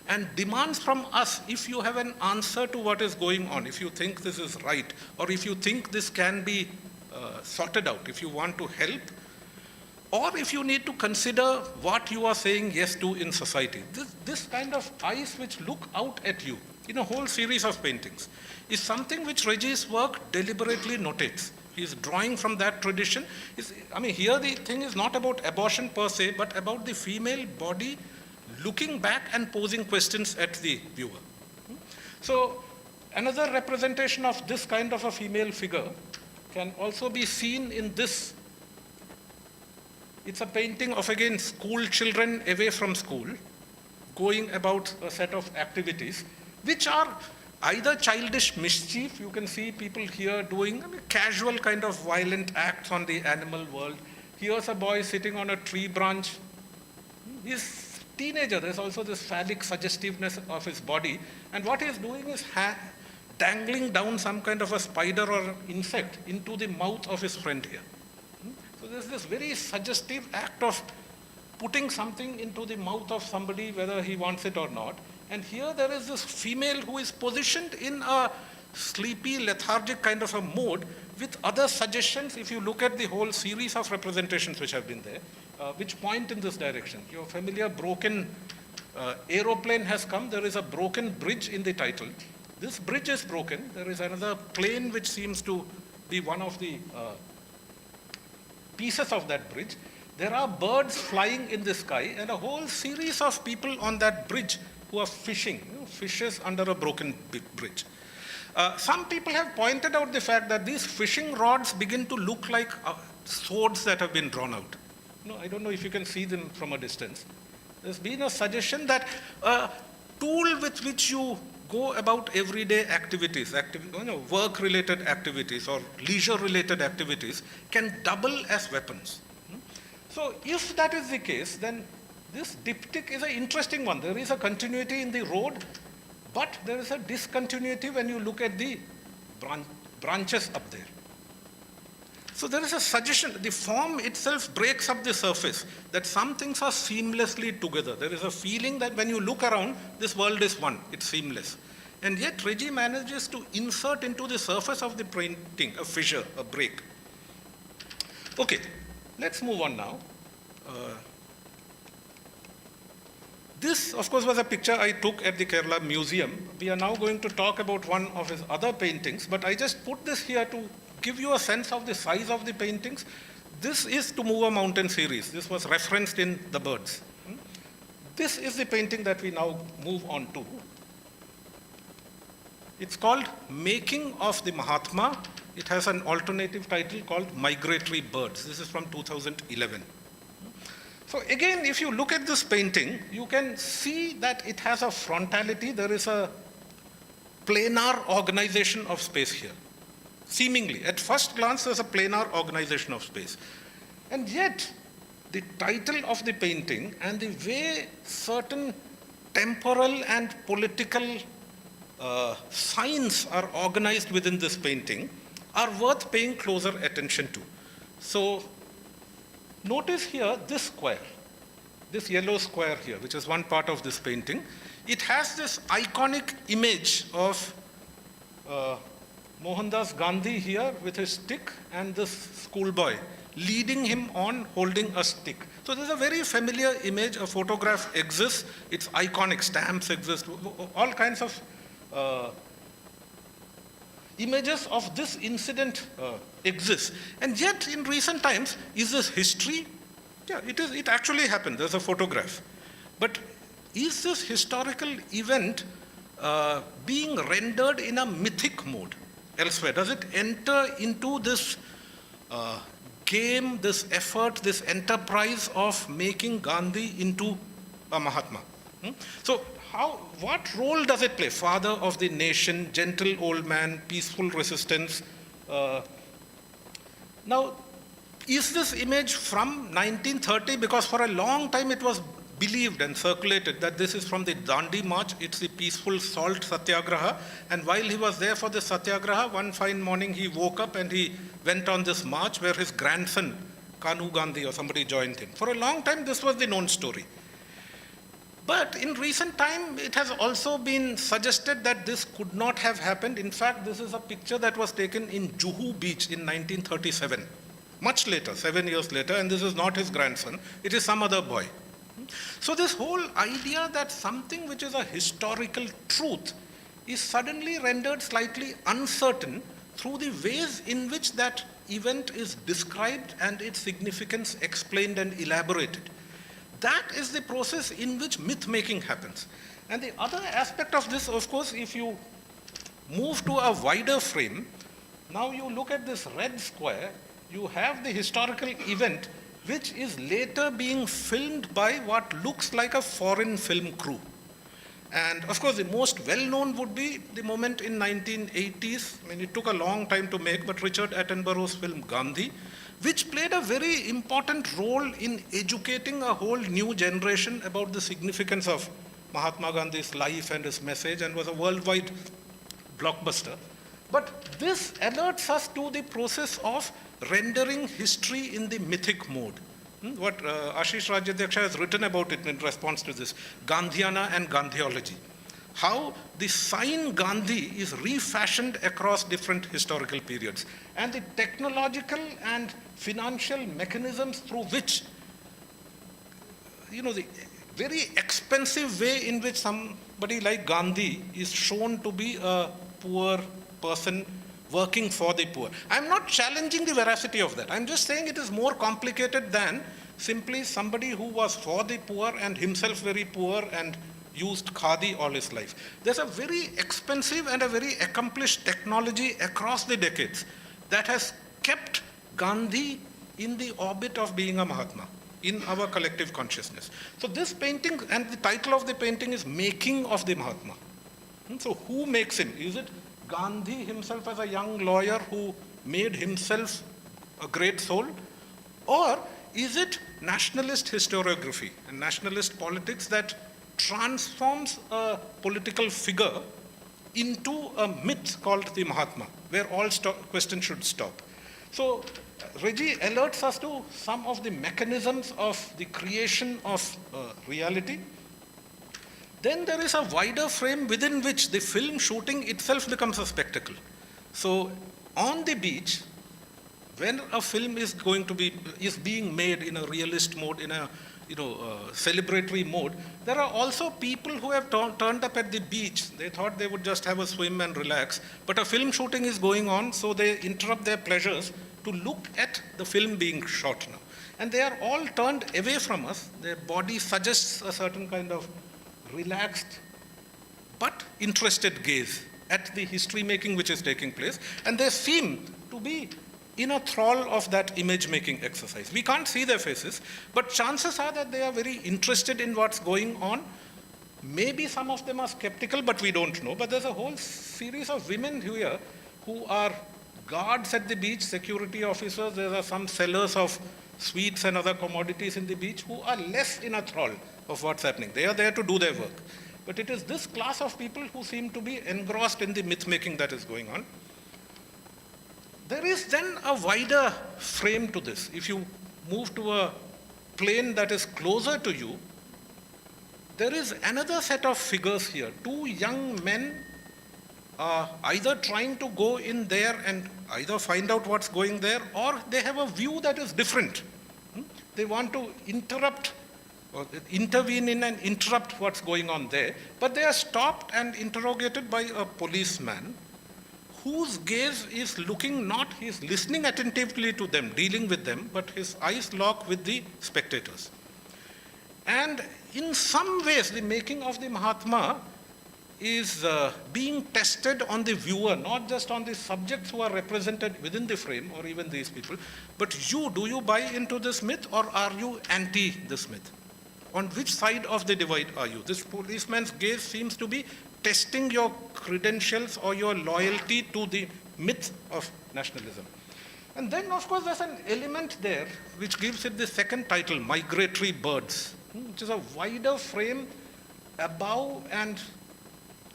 and demands from us, if you have an answer to what is going on, if you think this is right, or if you think this can be sorted out, if you want to help, or if you need to consider what you are saying yes to in society. This kind of eyes which look out at you in a whole series of paintings is something which Reji's work deliberately notates. He is drawing from that tradition. Here the thing is not about abortion per se, but about the female body looking back and posing questions at the viewer. So another representation of this kind of a female figure can also be seen in this. It's a painting of, again, school children away from school, going about a set of activities, which are either childish mischief. You can see people here doing casual kind of violent acts on the animal world. Here's a boy sitting on a tree branch. He's a teenager. There's also this phallic suggestiveness of his body. And what he's doing is dangling down some kind of a spider or insect into the mouth of his friend here. So there's this very suggestive act of putting something into the mouth of somebody, whether he wants it or not. And here there is this female who is positioned in a sleepy, lethargic kind of a mode with other suggestions. If you look at the whole series of representations which have been there, which point in this direction. Your familiar broken aeroplane has come. There is a broken bridge in the title. This bridge is broken. There is another plane which seems to be one of the pieces of that bridge. There are birds flying in the sky and a whole series of people on that bridge who are fishing, fishes under a broken bridge. Some people have pointed out the fact that these fishing rods begin to look like swords that have been drawn out. I don't know if you can see them from a distance. There's been a suggestion that a tool with which you go about everyday activities, work-related activities or leisure-related activities can double as weapons. So if that is the case, then this diptych is an interesting one. There is a continuity in the road, but there is a discontinuity when you look at the branches up there. So there is a suggestion, the form itself breaks up the surface, that some things are seamlessly together. There is a feeling that when you look around, this world is one, it's seamless. And yet Reji manages to insert into the surface of the painting a fissure, a break. Okay, let's move on now. This, of course, was a picture I took at the Kerala Museum. We are now going to talk about one of his other paintings, but I just put this here to give you a sense of the size of the paintings. This is To Move a Mountain series. This was referenced in The Birds. This is the painting that we now move on to. It's called Making of the Mahatma. It has an alternative title called Migratory Birds. This is from 2011. So again, if you look at this painting, you can see that it has a frontality. There is a planar organization of space here. Seemingly, at first glance, there's a planar organization of space. And yet, the title of the painting and the way certain temporal and political signs are organized within this painting are worth paying closer attention to. So, notice here this square, this yellow square here, which is one part of this painting. It has this iconic image of Mohandas Gandhi here with his stick and this schoolboy leading him on holding a stick. So there's a very familiar image, a photograph exists, it's iconic, stamps exist, all kinds of images of this incident exist. And yet in recent times, is this history? Yeah, it actually happened, there's a photograph. But is this historical event being rendered in a mythic mode elsewhere? Does it enter into this game, this effort, this enterprise of making Gandhi into a Mahatma? So what role does it play? Father of the nation, gentle old man, peaceful resistance. Now, is this image from 1930? Because for a long time it was believed and circulated that this is from the Dandi March. It's the peaceful salt satyagraha. And while he was there for the satyagraha, one fine morning he woke up and he went on this march where his grandson, Kanu Gandhi or somebody joined him. For a long time, this was the known story. But in recent time, it has also been suggested that this could not have happened. In fact, this is a picture that was taken in Juhu Beach in 1937. Much later, 7 years later, and this is not his grandson, it is some other boy. So this whole idea that something which is a historical truth is suddenly rendered slightly uncertain through the ways in which that event is described and its significance explained and elaborated. That is the process in which myth-making happens. And the other aspect of this, of course, if you move to a wider frame, now you look at this red square, you have the historical event which is later being filmed by what looks like a foreign film crew. And of course, the most well-known would be the moment in 1980s. I mean, it took a long time to make, but Richard Attenborough's film Gandhi, which played a very important role in educating a whole new generation about the significance of Mahatma Gandhi's life and his message, and was a worldwide blockbuster. But this alerts us to the process of rendering history in the mythic mode. What Ashish Rajadhyaksha has written about it in response to this, Gandhiana and Gandhiology. How the sign Gandhi is refashioned across different historical periods. And the technological and financial mechanisms through which the very expensive way in which somebody like Gandhi is shown to be a poor person working for the poor. I'm not challenging the veracity of that. I'm just saying it is more complicated than simply somebody who was for the poor and himself very poor and used khadi all his life. There's a very expensive and a very accomplished technology across the decades that has kept Gandhi in the orbit of being a Mahatma in our collective consciousness. So this painting, and the title of the painting is Making of the Mahatma. So who makes him? Is it Gandhi himself as a young lawyer who made himself a great soul? Or is it nationalist historiography and nationalist politics that transforms a political figure into a myth called the Mahatma, where all questions should stop? So Reji alerts us to some of the mechanisms of the creation of reality. Then there is a wider frame within which the film shooting itself becomes a spectacle. So on the beach, when a film is being made in a realist mode, in a celebratory mode, there are also people who have turned up at the beach. They thought they would just have a swim and relax, but a film shooting is going on, so they interrupt their pleasures to look at the film being shot now. And they are all turned away from us. Their body suggests a certain kind of relaxed but interested gaze at the history making which is taking place, and they seem to be in a thrall of that image making exercise. We can't see their faces, but chances are that they are very interested in what's going on. Maybe some of them are skeptical, but we don't know. But there's a whole series of women here who are guards at the beach, security officers. There are some sellers of sweets and other commodities in the beach who are less in a thrall of what's happening. They are there to do their work. But it is this class of people who seem to be engrossed in the myth-making that is going on. There is then a wider frame to this. If you move to a plane that is closer to you, there is another set of figures here. Two young men are either trying to go in there and either find out what's going there, or they have a view that is different. They want to interrupt or intervene in and interrupt what's going on there, but they are stopped and interrogated by a policeman whose gaze is looking not, he's listening attentively to them, dealing with them, but his eyes lock with the spectators. And in some ways, the making of the Mahatma is being tested on the viewer, not just on the subjects who are represented within the frame, or even these people, but do you buy into this myth, or are you anti this myth? On which side of the divide are you? This policeman's gaze seems to be testing your credentials or your loyalty to the myth of nationalism. And then, of course, there's an element there which gives it the second title, Migratory Birds, which is a wider frame above and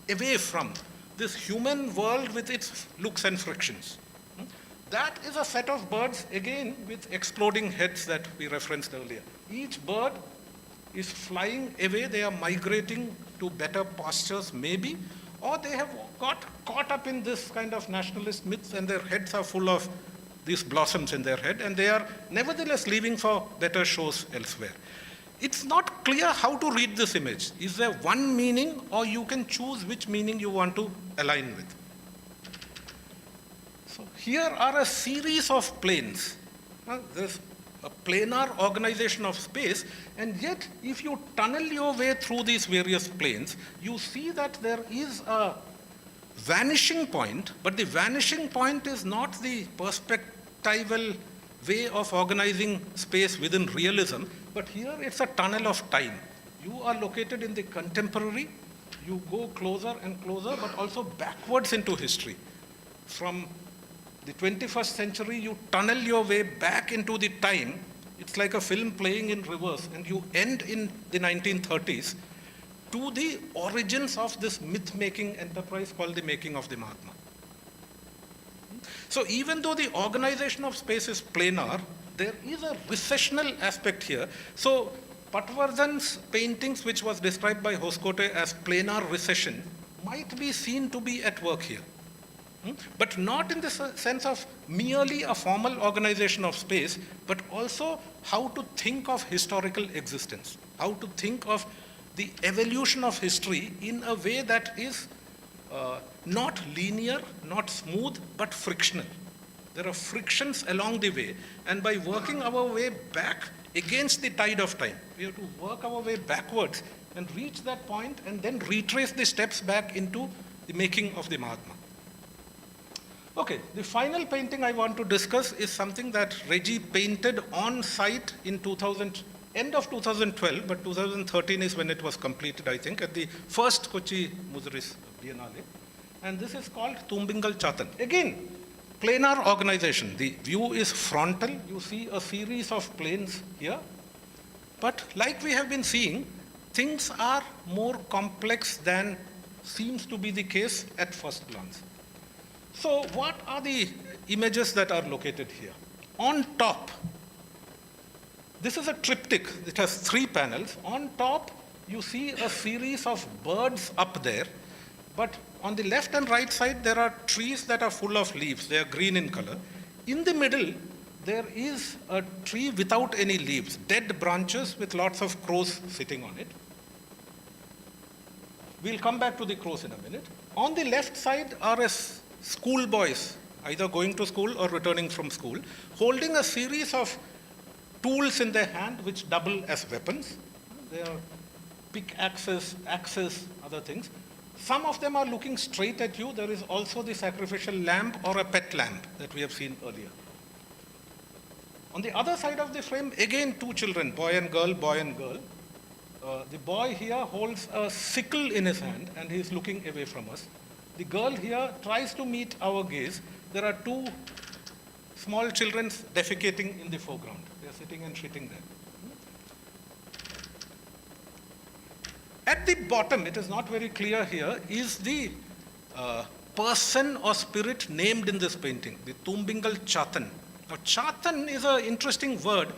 away from this human world with its looks and frictions. That is a set of birds, again, with exploding heads that we referenced earlier. Each bird is flying away. They are migrating to better pastures, maybe, or they have got caught up in this kind of nationalist myths, and their heads are full of these blossoms in their head, and they are nevertheless leaving for better shows elsewhere. It's not clear how to read this image. Is there one meaning, or you can choose which meaning you want to align with? So here are a series of planes. There's a planar organization of space, and yet if you tunnel your way through these various planes, you see that there is a vanishing point, but the vanishing point is not the perspectival way of organizing space within realism, but here it's a tunnel of time. You are located in the contemporary, you go closer and closer, but also backwards into history. From the 21st century, you tunnel your way back into the time. It's like a film playing in reverse, and you end in the 1930s to the origins of this myth-making enterprise called the making of the Mahatma. So even though the organization of space is planar, there is a recessional aspect here. So Patwardhan's paintings, which was described by Hoskote as planar recession, might be seen to be at work here. But not in the sense of merely a formal organization of space, but also how to think of historical existence, how to think of the evolution of history in a way that is not linear, not smooth, but frictional. There are frictions along the way, and by working our way back against the tide of time, we have to work our way backwards and reach that point and then retrace the steps back into the making of the Mahatma. Okay, the final painting I want to discuss is something that Reji painted on site in end of 2012, but 2013 is when it was completed, I think, at the first Kochi Muziris Biennale. And this is called Tumbingal Chatan. Again, planar organization. The view is frontal. You see a series of planes here. But like we have been seeing, things are more complex than seems to be the case at first glance. So what are the images that are located here? On top, this is a triptych. It has 3 panels. On top, you see a series of birds up there. But on the left and right side, there are trees that are full of leaves. They are green in color. In the middle, there is a tree without any leaves, dead branches with lots of crows sitting on it. We'll come back to the crows in a minute. On the left side are schoolboys, either going to school or returning from school, holding a series of tools in their hand which double as weapons. They are pickaxes, axes, other things. Some of them are looking straight at you. There is also the sacrificial lamb or a pet lamb that we have seen earlier. On the other side of the frame, again 2 children, boy and girl, boy and girl. The boy here holds a sickle in his hand and he is looking away from us. The girl here tries to meet our gaze. There are 2 small children defecating in the foreground. They are sitting and shitting there. At the bottom, it is not very clear here, is the person or spirit named in this painting, the Tumbingal Chatan. Now, Chatan is an interesting word.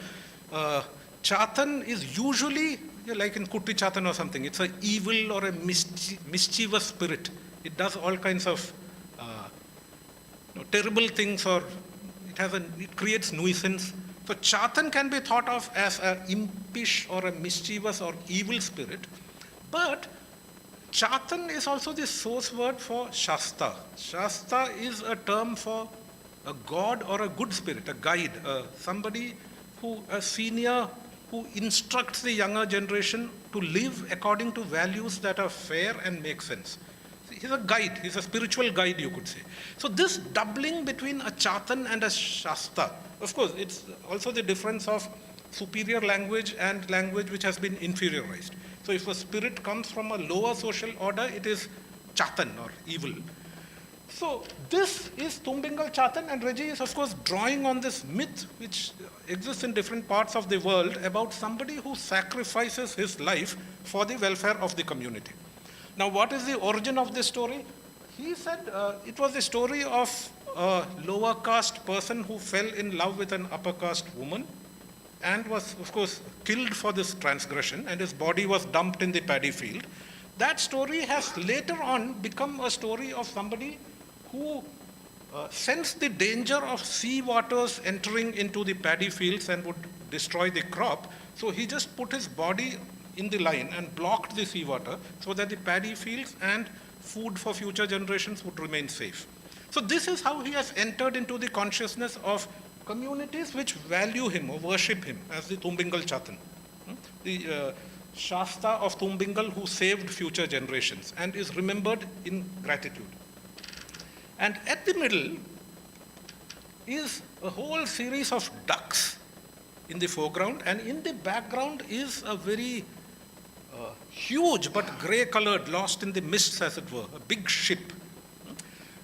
Chatan is usually, like in Kutti Chatan or something, it's an evil or a mischievous spirit. It does all kinds of terrible things, or it creates nuisance. So Chatan can be thought of as an impish or a mischievous or evil spirit. But Chatan is also the source word for Shasta. Shasta is a term for a god or a good spirit, a guide, somebody a senior who instructs the younger generation to live according to values that are fair and make sense. He's a guide, he's a spiritual guide, you could say. So this doubling between a Chatan and a Shasta, of course, it's also the difference of superior language and language which has been inferiorized. So if a spirit comes from a lower social order, it is Chatan or evil. So this is Tumbingal Chatan, and Reji is of course drawing on this myth which exists in different parts of the world about somebody who sacrifices his life for the welfare of the community. Now what is the origin of this story? He said it was the story of a lower caste person who fell in love with an upper caste woman and was, of course, killed for this transgression, and his body was dumped in the paddy field. That story has later on become a story of somebody who sensed the danger of sea waters entering into the paddy fields and would destroy the crop. So he just put his body in the line and blocked the seawater so that the paddy fields and food for future generations would remain safe. So this is how he has entered into the consciousness of communities which value him or worship him as the Tumbingal Chatan, the Shasta of Tumbingal who saved future generations and is remembered in gratitude. And at the middle is a whole series of ducks in the foreground, and in the background is a very huge but gray-colored, lost in the mists as it were, a big ship.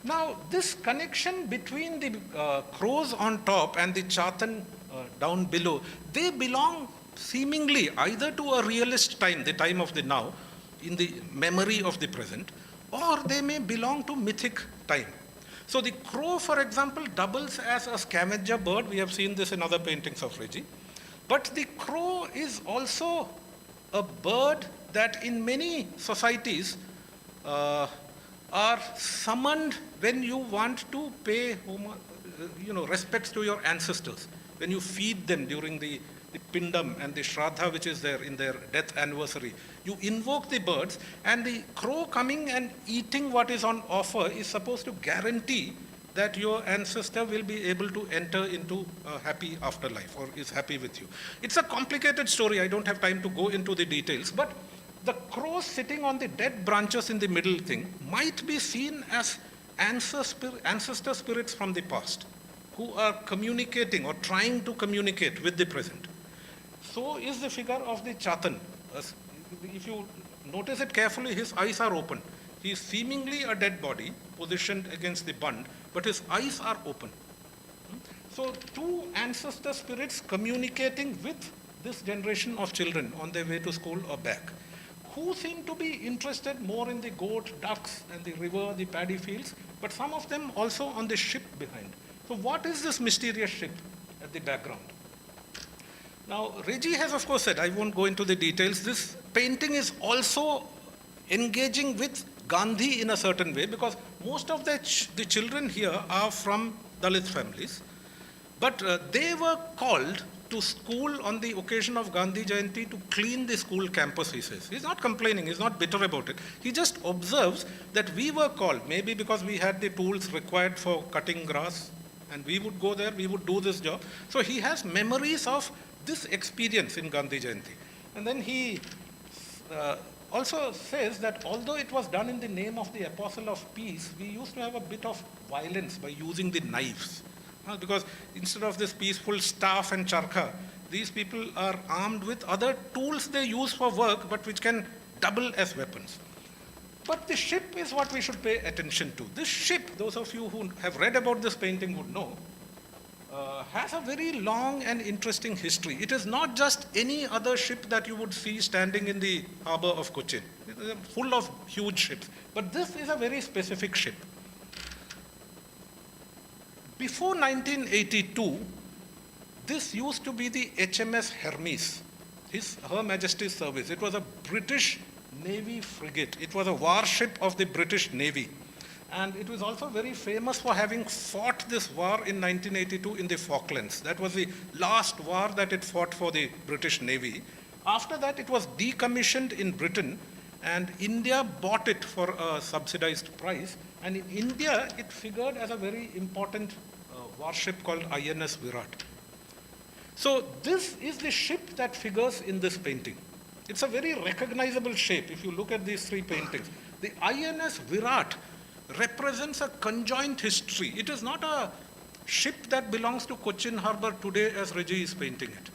Now, this connection between the crows on top and the Chatan down below, they belong seemingly either to a realist time, the time of the now, in the memory of the present, or they may belong to mythic time. So the crow, for example, doubles as a scavenger bird. We have seen this in other paintings of Reji. But the crow is also a bird that in many societies are summoned when you want to pay respects to your ancestors, when you feed them during the pindam and the shraddha which is there in their death anniversary. You invoke the birds, and the crow coming and eating what is on offer is supposed to guarantee that your ancestor will be able to enter into a happy afterlife or is happy with you. It's a complicated story. I don't have time to go into the details, but the crows sitting on the dead branches in the middle thing might be seen as ancestor spirits from the past who are communicating or trying to communicate with the present. So is the figure of the Chatan. If you notice it carefully, his eyes are open. He is seemingly a dead body positioned against the bund, but his eyes are open. So two ancestor spirits communicating with this generation of children on their way to school or back, who seem to be interested more in the goat, ducks, and the river, the paddy fields, but some of them also on the ship behind. So what is this mysterious ship at the background? Now, Reji has of course said, I won't go into the details, this painting is also engaging with Gandhi in a certain way, because most of the children here are from Dalit families, but they were called to school on the occasion of Gandhi Jayanti to clean the school campus, he says. He's not complaining, he's not bitter about it. He just observes that we were called, maybe because we had the tools required for cutting grass, and we would go there, we would do this job. So he has memories of this experience in Gandhi Jayanti. And then he also says that although it was done in the name of the Apostle of Peace, we used to have a bit of violence by using the knives. Because instead of this peaceful staff and charkha, these people are armed with other tools they use for work, but which can double as weapons. But the ship is what we should pay attention to. This ship, those of you who have read about this painting would know, has a very long and interesting history. It is not just any other ship that you would see standing in the harbor of Cochin. It is full of huge ships. But this is a very specific ship. Before 1982, this used to be the HMS Hermes, Her Majesty's Service. It was a British Navy frigate. It was a warship of the British Navy. And it was also very famous for having fought this war in 1982 in the Falklands. That was the last war that it fought for the British Navy. After that, it was decommissioned in Britain, and India bought it for a subsidized price. And in India, it figured as a very important warship called INS Virat. So this is the ship that figures in this painting. It's a very recognizable shape if you look at these three paintings. The INS Virat represents a conjoined history. It is not a ship that belongs to Cochin Harbour today as Reji is painting it.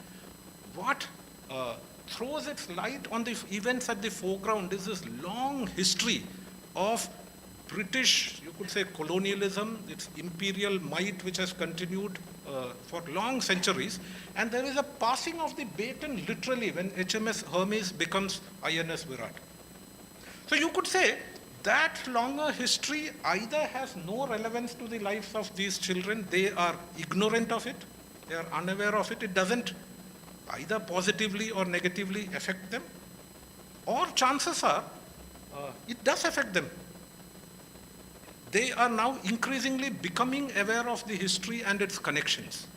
What throws its light on the events at the foreground is this long history of British, you could say, colonialism, its imperial might which has continued for long centuries, and there is a passing of the baton literally when HMS Hermes becomes INS Virat. So you could say that longer history either has no relevance to the lives of these children, they are ignorant of it, they are unaware of it, it doesn't either positively or negatively affect them, or chances are it does affect them. They are now increasingly becoming aware of the history and its connections,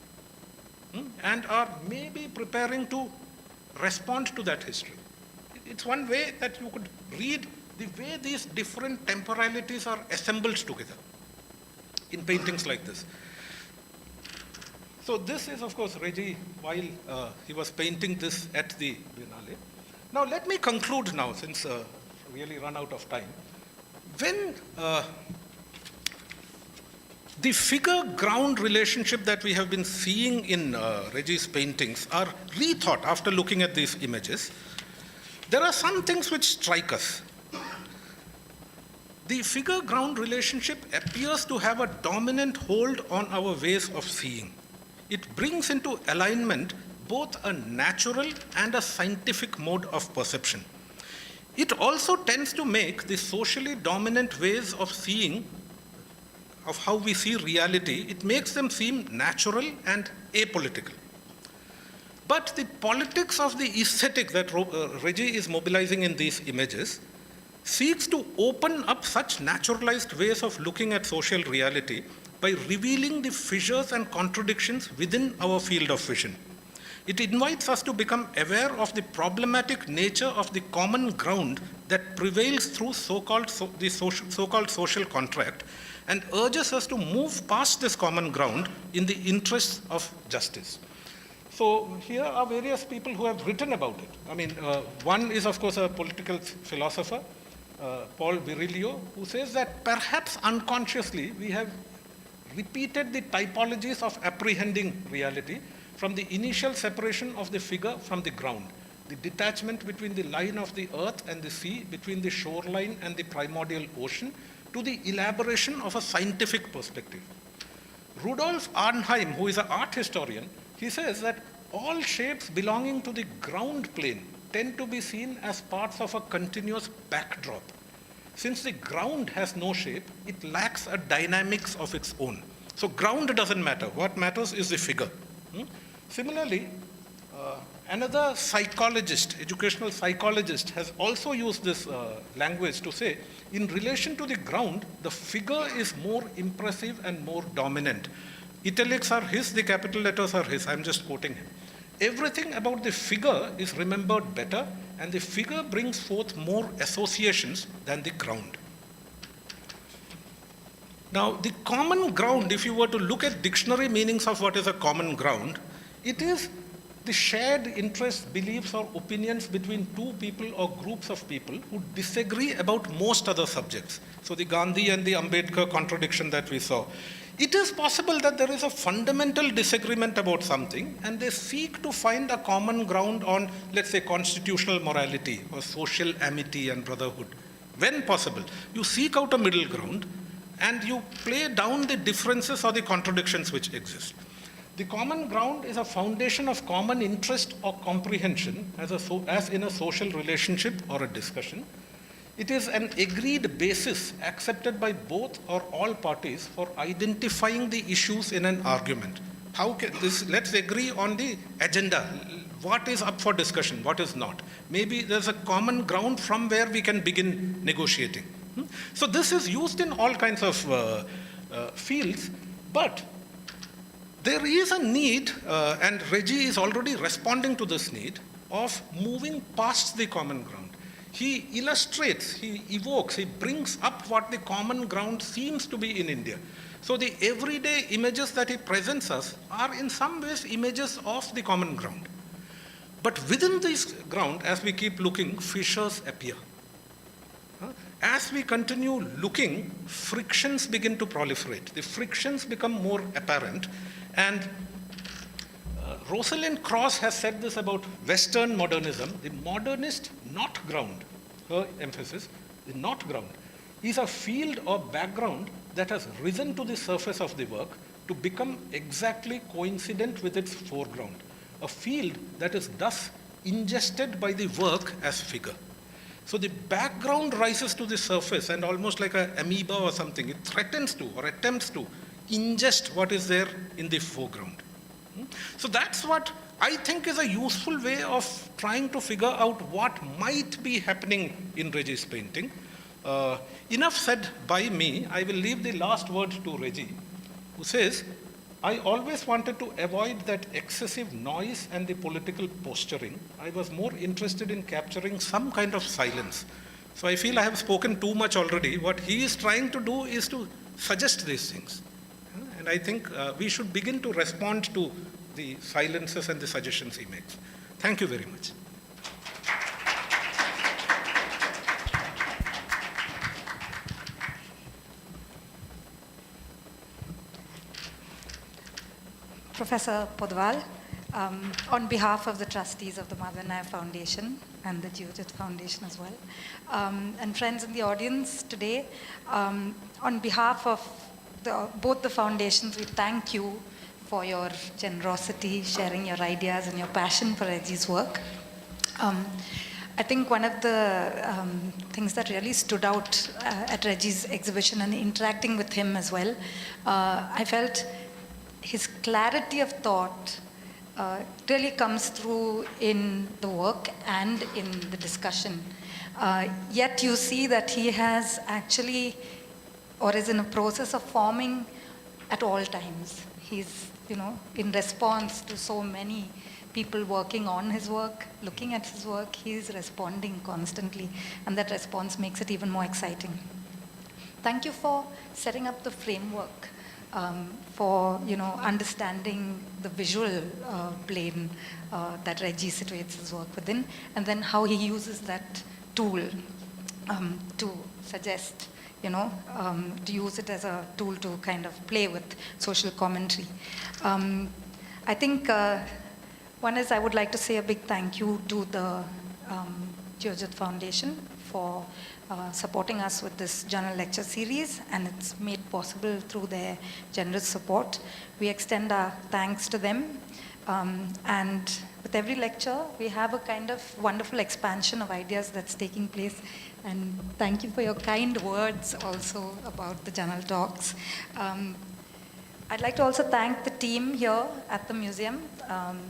and are maybe preparing to respond to that history. It's one way that you could read the way these different temporalities are assembled together in paintings like this. So this is, of course, Reji while he was painting this at the Biennale. Now let me conclude now, since really run out of time. When the figure-ground relationship that we have been seeing in Reji's paintings are rethought after looking at these images, there are some things which strike us. The figure-ground relationship appears to have a dominant hold on our ways of seeing. It brings into alignment both a natural and a scientific mode of perception. It also tends to make the socially dominant ways of seeing, of how we see reality, it makes them seem natural and apolitical. But the politics of the aesthetic that Reji is mobilizing in these images seeks to open up such naturalized ways of looking at social reality by revealing the fissures and contradictions within our field of vision. It invites us to become aware of the problematic nature of the common ground that prevails through so-called social contract, and urges us to move past this common ground in the interests of justice. So here are various people who have written about it. I mean, one is of course a political philosopher, Paul Virilio, who says that perhaps unconsciously we have repeated the typologies of apprehending reality from the initial separation of the figure from the ground, the detachment between the line of the earth and the sea, between the shoreline and the primordial ocean, to the elaboration of a scientific perspective. Rudolf Arnheim, who is an art historian, he says that all shapes belonging to the ground plane tend to be seen as parts of a continuous backdrop. Since the ground has no shape, it lacks a dynamics of its own. So ground doesn't matter. What matters is the figure. Similarly, another psychologist, educational psychologist, has also used this language to say, in relation to the ground, the figure is more impressive and more dominant. Italics are his, the capital letters are his. I'm just quoting him. Everything about the figure is remembered better, and the figure brings forth more associations than the ground. Now, the common ground, if you were to look at dictionary meanings of what is a common ground, it is the shared interests, beliefs, or opinions between two people or groups of people who disagree about most other subjects. So the Gandhi and the Ambedkar contradiction that we saw. It is possible that there is a fundamental disagreement about something, and they seek to find a common ground on, let's say, constitutional morality or social amity and brotherhood. When possible, you seek out a middle ground and you play down the differences or the contradictions which exist. The common ground is a foundation of common interest or comprehension as in a social relationship or a discussion. It is an agreed basis accepted by both or all parties for identifying the issues in an argument. Let's agree on the agenda. What is up for discussion, what is not. Maybe there's a common ground from where we can begin negotiating. So this is used in all kinds of fields, but there is a need, and Reji is already responding to this need, of moving past the common ground. He illustrates, he evokes, he brings up what the common ground seems to be in India. So the everyday images that he presents us are in some ways images of the common ground. But within this ground, as we keep looking, fissures appear. As we continue looking, frictions begin to proliferate. The frictions become more apparent. And Rosalind Cross has said this about Western modernism. The modernist not ground, her emphasis, the not ground, is a field or background that has risen to the surface of the work to become exactly coincident with its foreground. A field that is thus ingested by the work as figure. So the background rises to the surface, and almost like an amoeba or something, it threatens to or attempts to ingest what is there in the foreground. So that's what I think is a useful way of trying to figure out what might be happening in Reji's painting. Enough said by me. I will leave the last word to Reji, who says, I always wanted to avoid that excessive noise and the political posturing. I was more interested in capturing some kind of silence. So I feel I have spoken too much already. What he is trying to do is to suggest these things. And I think we should begin to respond to the silences and the suggestions he makes. Thank you very much. Professor Poduval, on behalf of the trustees of the Madhavan Nair Foundation and the Jyojit Foundation as well, and friends in the audience today, on behalf of both the foundations, we thank you for your generosity, sharing your ideas and your passion for Reji's work. I think one of the things that really stood out at Reji's exhibition and interacting with him as well, I felt his clarity of thought really comes through in the work and in the discussion. Yet you see that he has actually, or is in a process of forming at all times. He's, in response to so many people working on his work, looking at his work, he's responding constantly, and that response makes it even more exciting. Thank you for setting up the framework for understanding the visual plane that Reji situates his work within, and then how he uses that tool to suggest, to use it as a tool to kind of play with social commentary. I think one is I would like to say a big thank you to the Georgette Foundation for supporting us with this journal lecture series, and it's made possible through their generous support. We extend our thanks to them, and with every lecture we have a kind of wonderful expansion of ideas that's taking place, and thank you for your kind words also about the journal talks. I'd like to also thank the team here at the museum,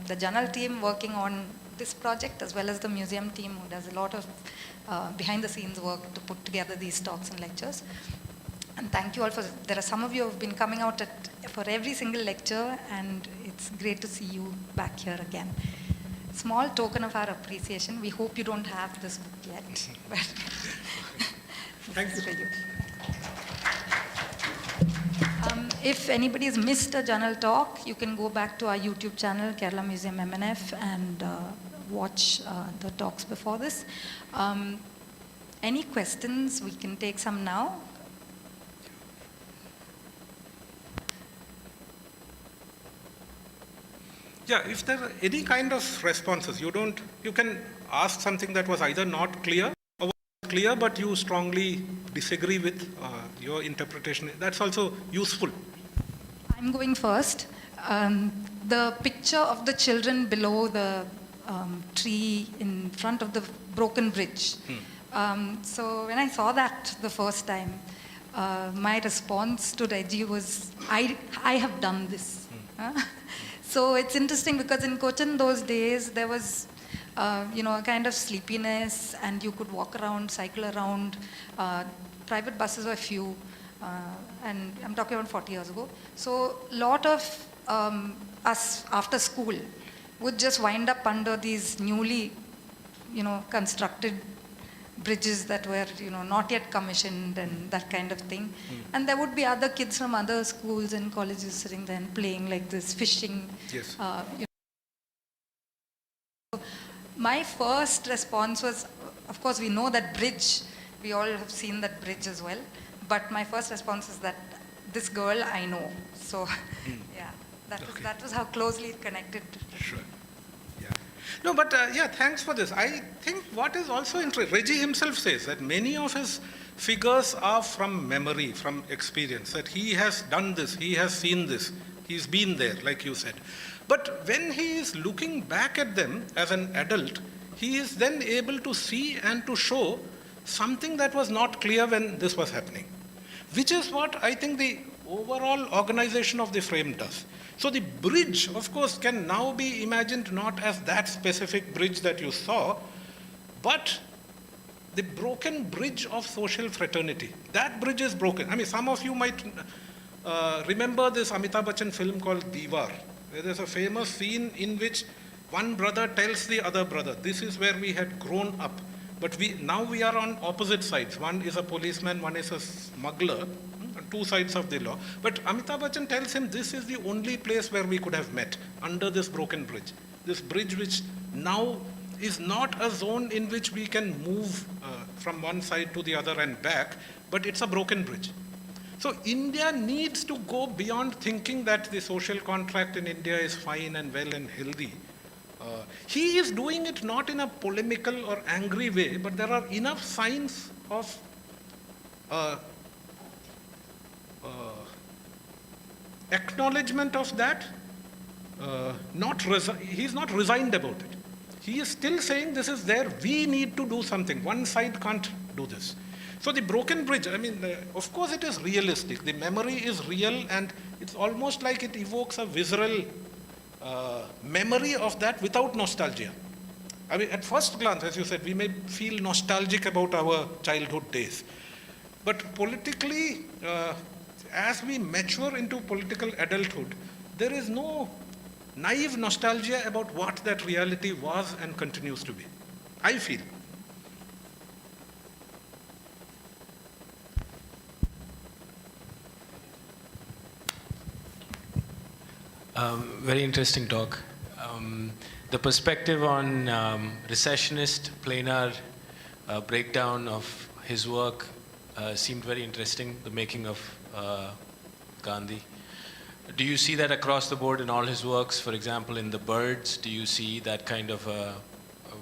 the journal team working on this project, as well as the museum team who does a lot of behind the scenes work to put together these talks and lectures. And thank you all there are some of you who have been coming out for every single lecture, and it's great to see you back here again. Small token of our appreciation. We hope you don't have this book yet. But Thanks. for you. If anybody has missed a journal talk, you can go back to our YouTube channel, Kerala Museum MNF, and watch the talks before this. Any questions? We can take some now. Yeah, if there are any kind of responses, you can ask something that was either not clear or was clear, but you strongly disagree with your interpretation. That's also useful. I'm going first. The picture of the children below the tree in front of the broken bridge. So when I saw that the first time, my response to Reji was, I have done this. So it's interesting because in Cochin those days there was a kind of sleepiness, and you could walk around, cycle around. Private buses were few, and I'm talking about 40 years ago. So a lot of us after school would just wind up under these newly, constructed bridges that were, not yet commissioned and that kind of thing. And there would be other kids from other schools and colleges sitting there and playing like this, fishing. Yes. My first response was, of course, we know that bridge. We all have seen that bridge as well. But my first response is that this girl I know. So, yeah, that was how closely it connected. Sure. Yeah. No, but thanks for this. I think what is also interesting, Reji himself says that many of his figures are from memory, from experience, that he has done this, he has seen this, he's been there, like you said. But when he is looking back at them as an adult, he is then able to see and to show something that was not clear when this was happening, which is what I think the overall organization of the frame does. So the bridge, of course, can now be imagined not as that specific bridge that you saw, but the broken bridge of social fraternity. That bridge is broken. I mean, some of you might remember this Amitabh Bachchan film called Diwar, where there's a famous scene in which one brother tells the other brother, this is where we had grown up, but now we are on opposite sides. One is a policeman, one is a smuggler, two sides of the law. But Amitabh Bachchan tells him this is the only place where we could have met, under this broken bridge. This bridge which now is not a zone in which we can move from one side to the other and back, but it's a broken bridge. So India needs to go beyond thinking that the social contract in India is fine and well and healthy. He is doing it not in a polemical or angry way, but there are enough signs of acknowledgement of that. He's not resigned about it. He is still saying this is there, we need to do something. One side can't do this. So the broken bridge, I mean, of course it is realistic. The memory is real, and it's almost like it evokes a visceral memory of that without nostalgia. I mean, at first glance, as you said, we may feel nostalgic about our childhood days. But politically, as we mature into political adulthood, there is no naive nostalgia about what that reality was and continues to be, I feel. Very interesting talk. The perspective on recessionist planar breakdown of his work seemed very interesting, the making of Gandhi. Do you see that across the board in all his works? For example, in The Birds, do you see that kind of,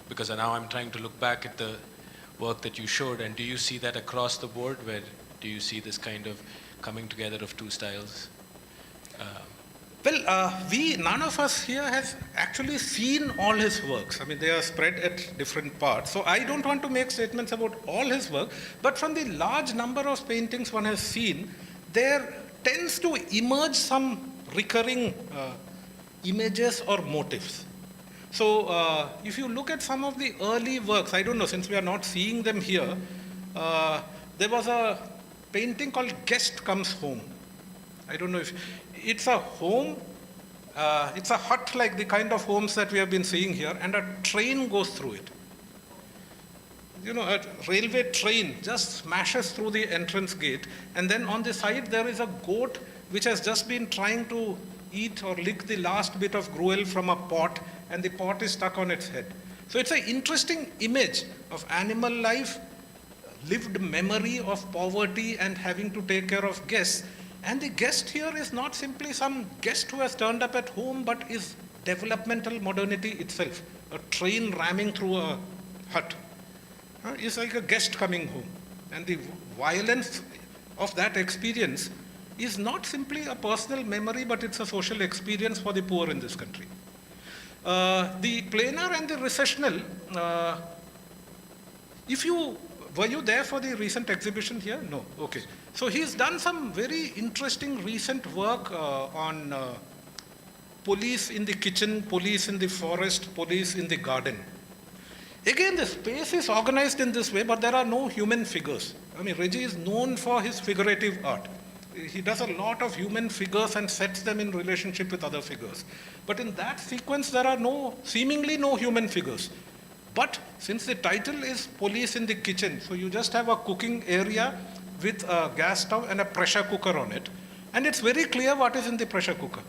because now I'm trying to look back at the work that you showed, and do you see that across the board? Where do you see this kind of coming together of two styles? Well, none of us here has actually seen all his works. I mean, they are spread at different parts. So I don't want to make statements about all his work, but from the large number of paintings one has seen, there tends to emerge some recurring images or motifs. So if you look at some of the early works, I don't know, since we are not seeing them here, there was a painting called Guest Comes Home. I don't know if it's a home, it's a hut like the kind of homes that we have been seeing here, and a train goes through it. You know, a railway train just smashes through the entrance gate, and then on the side there is a goat which has just been trying to eat or lick the last bit of gruel from a pot, and the pot is stuck on its head. So it's an interesting image of animal life, lived memory of poverty and having to take care of guests. And the guest here is not simply some guest who has turned up at home, but is developmental modernity itself. A train ramming through a hut is like a guest coming home. And the violence of that experience is not simply a personal memory, but it's a social experience for the poor in this country. The planar and the recessional, were you there for the recent exhibition here? No, okay. So he's done some very interesting recent work on police in the kitchen, police in the forest, police in the garden. Again, the space is organized in this way, but there are no human figures. I mean, Reji is known for his figurative art. He does a lot of human figures and sets them in relationship with other figures. But in that sequence, there are seemingly no human figures. But since the title is Police in the Kitchen, so you just have a cooking area with a gas stove and a pressure cooker on it, and it's very clear what is in the pressure cooker.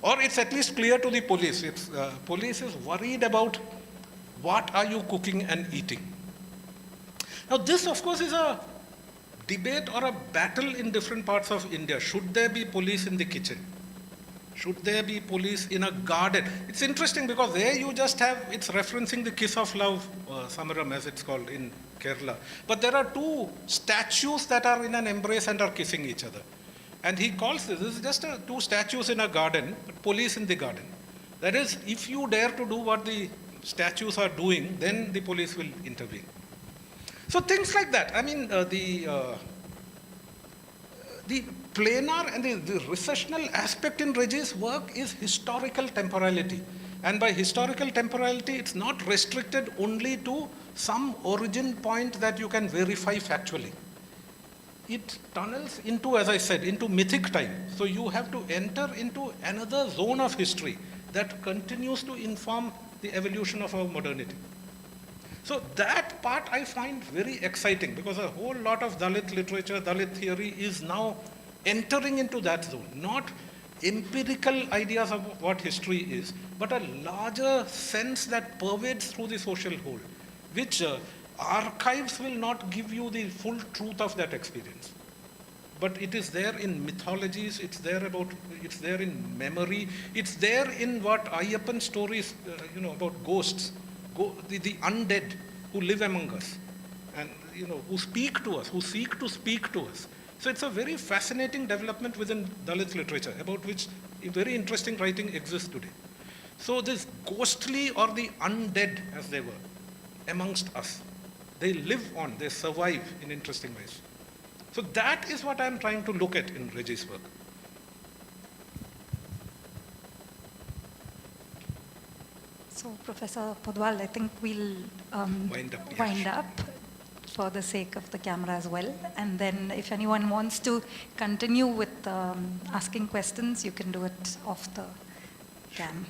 Or it's at least clear to the police. Police is worried about what are you cooking and eating. Now this, of course, is a debate or a battle in different parts of India. Should there be police in the kitchen? Should there be police in a garden? It's interesting because there you just have, it's referencing the Kiss of Love, Samaram as it's called in Kerala. But there are two statues that are in an embrace and are kissing each other. And he calls this is just two statues in a garden, but police in the garden. That is, if you dare to do what the statues are doing, then the police will intervene. So things like that. I mean, the planar and the recessional aspect in Reji's work is historical temporality. And by historical temporality, it's not restricted only to some origin point that you can verify factually. It tunnels into, as I said, into mythic time. So you have to enter into another zone of history that continues to inform the evolution of our modernity. So that part I find very exciting because a whole lot of Dalit literature, Dalit theory is now entering into that zone. Not empirical ideas of what history is, but a larger sense that pervades through the social whole, which archives will not give you the full truth of that experience. But it is there in mythologies, it's there in memory, it's there in what Ayyappan stories, about ghosts, the undead who live among us and, who speak to us, who seek to speak to us. So it's a very fascinating development within Dalit literature, about which a very interesting writing exists today. So this ghostly or the undead, as they were, amongst us, they live on, they survive in interesting ways. So that is what I'm trying to look at in Reji's work. So, Professor Poduval, I think we'll Wind up, yeah, wind sure. up for the sake of the camera as well. And then if anyone wants to continue with asking questions, you can do it off the cam.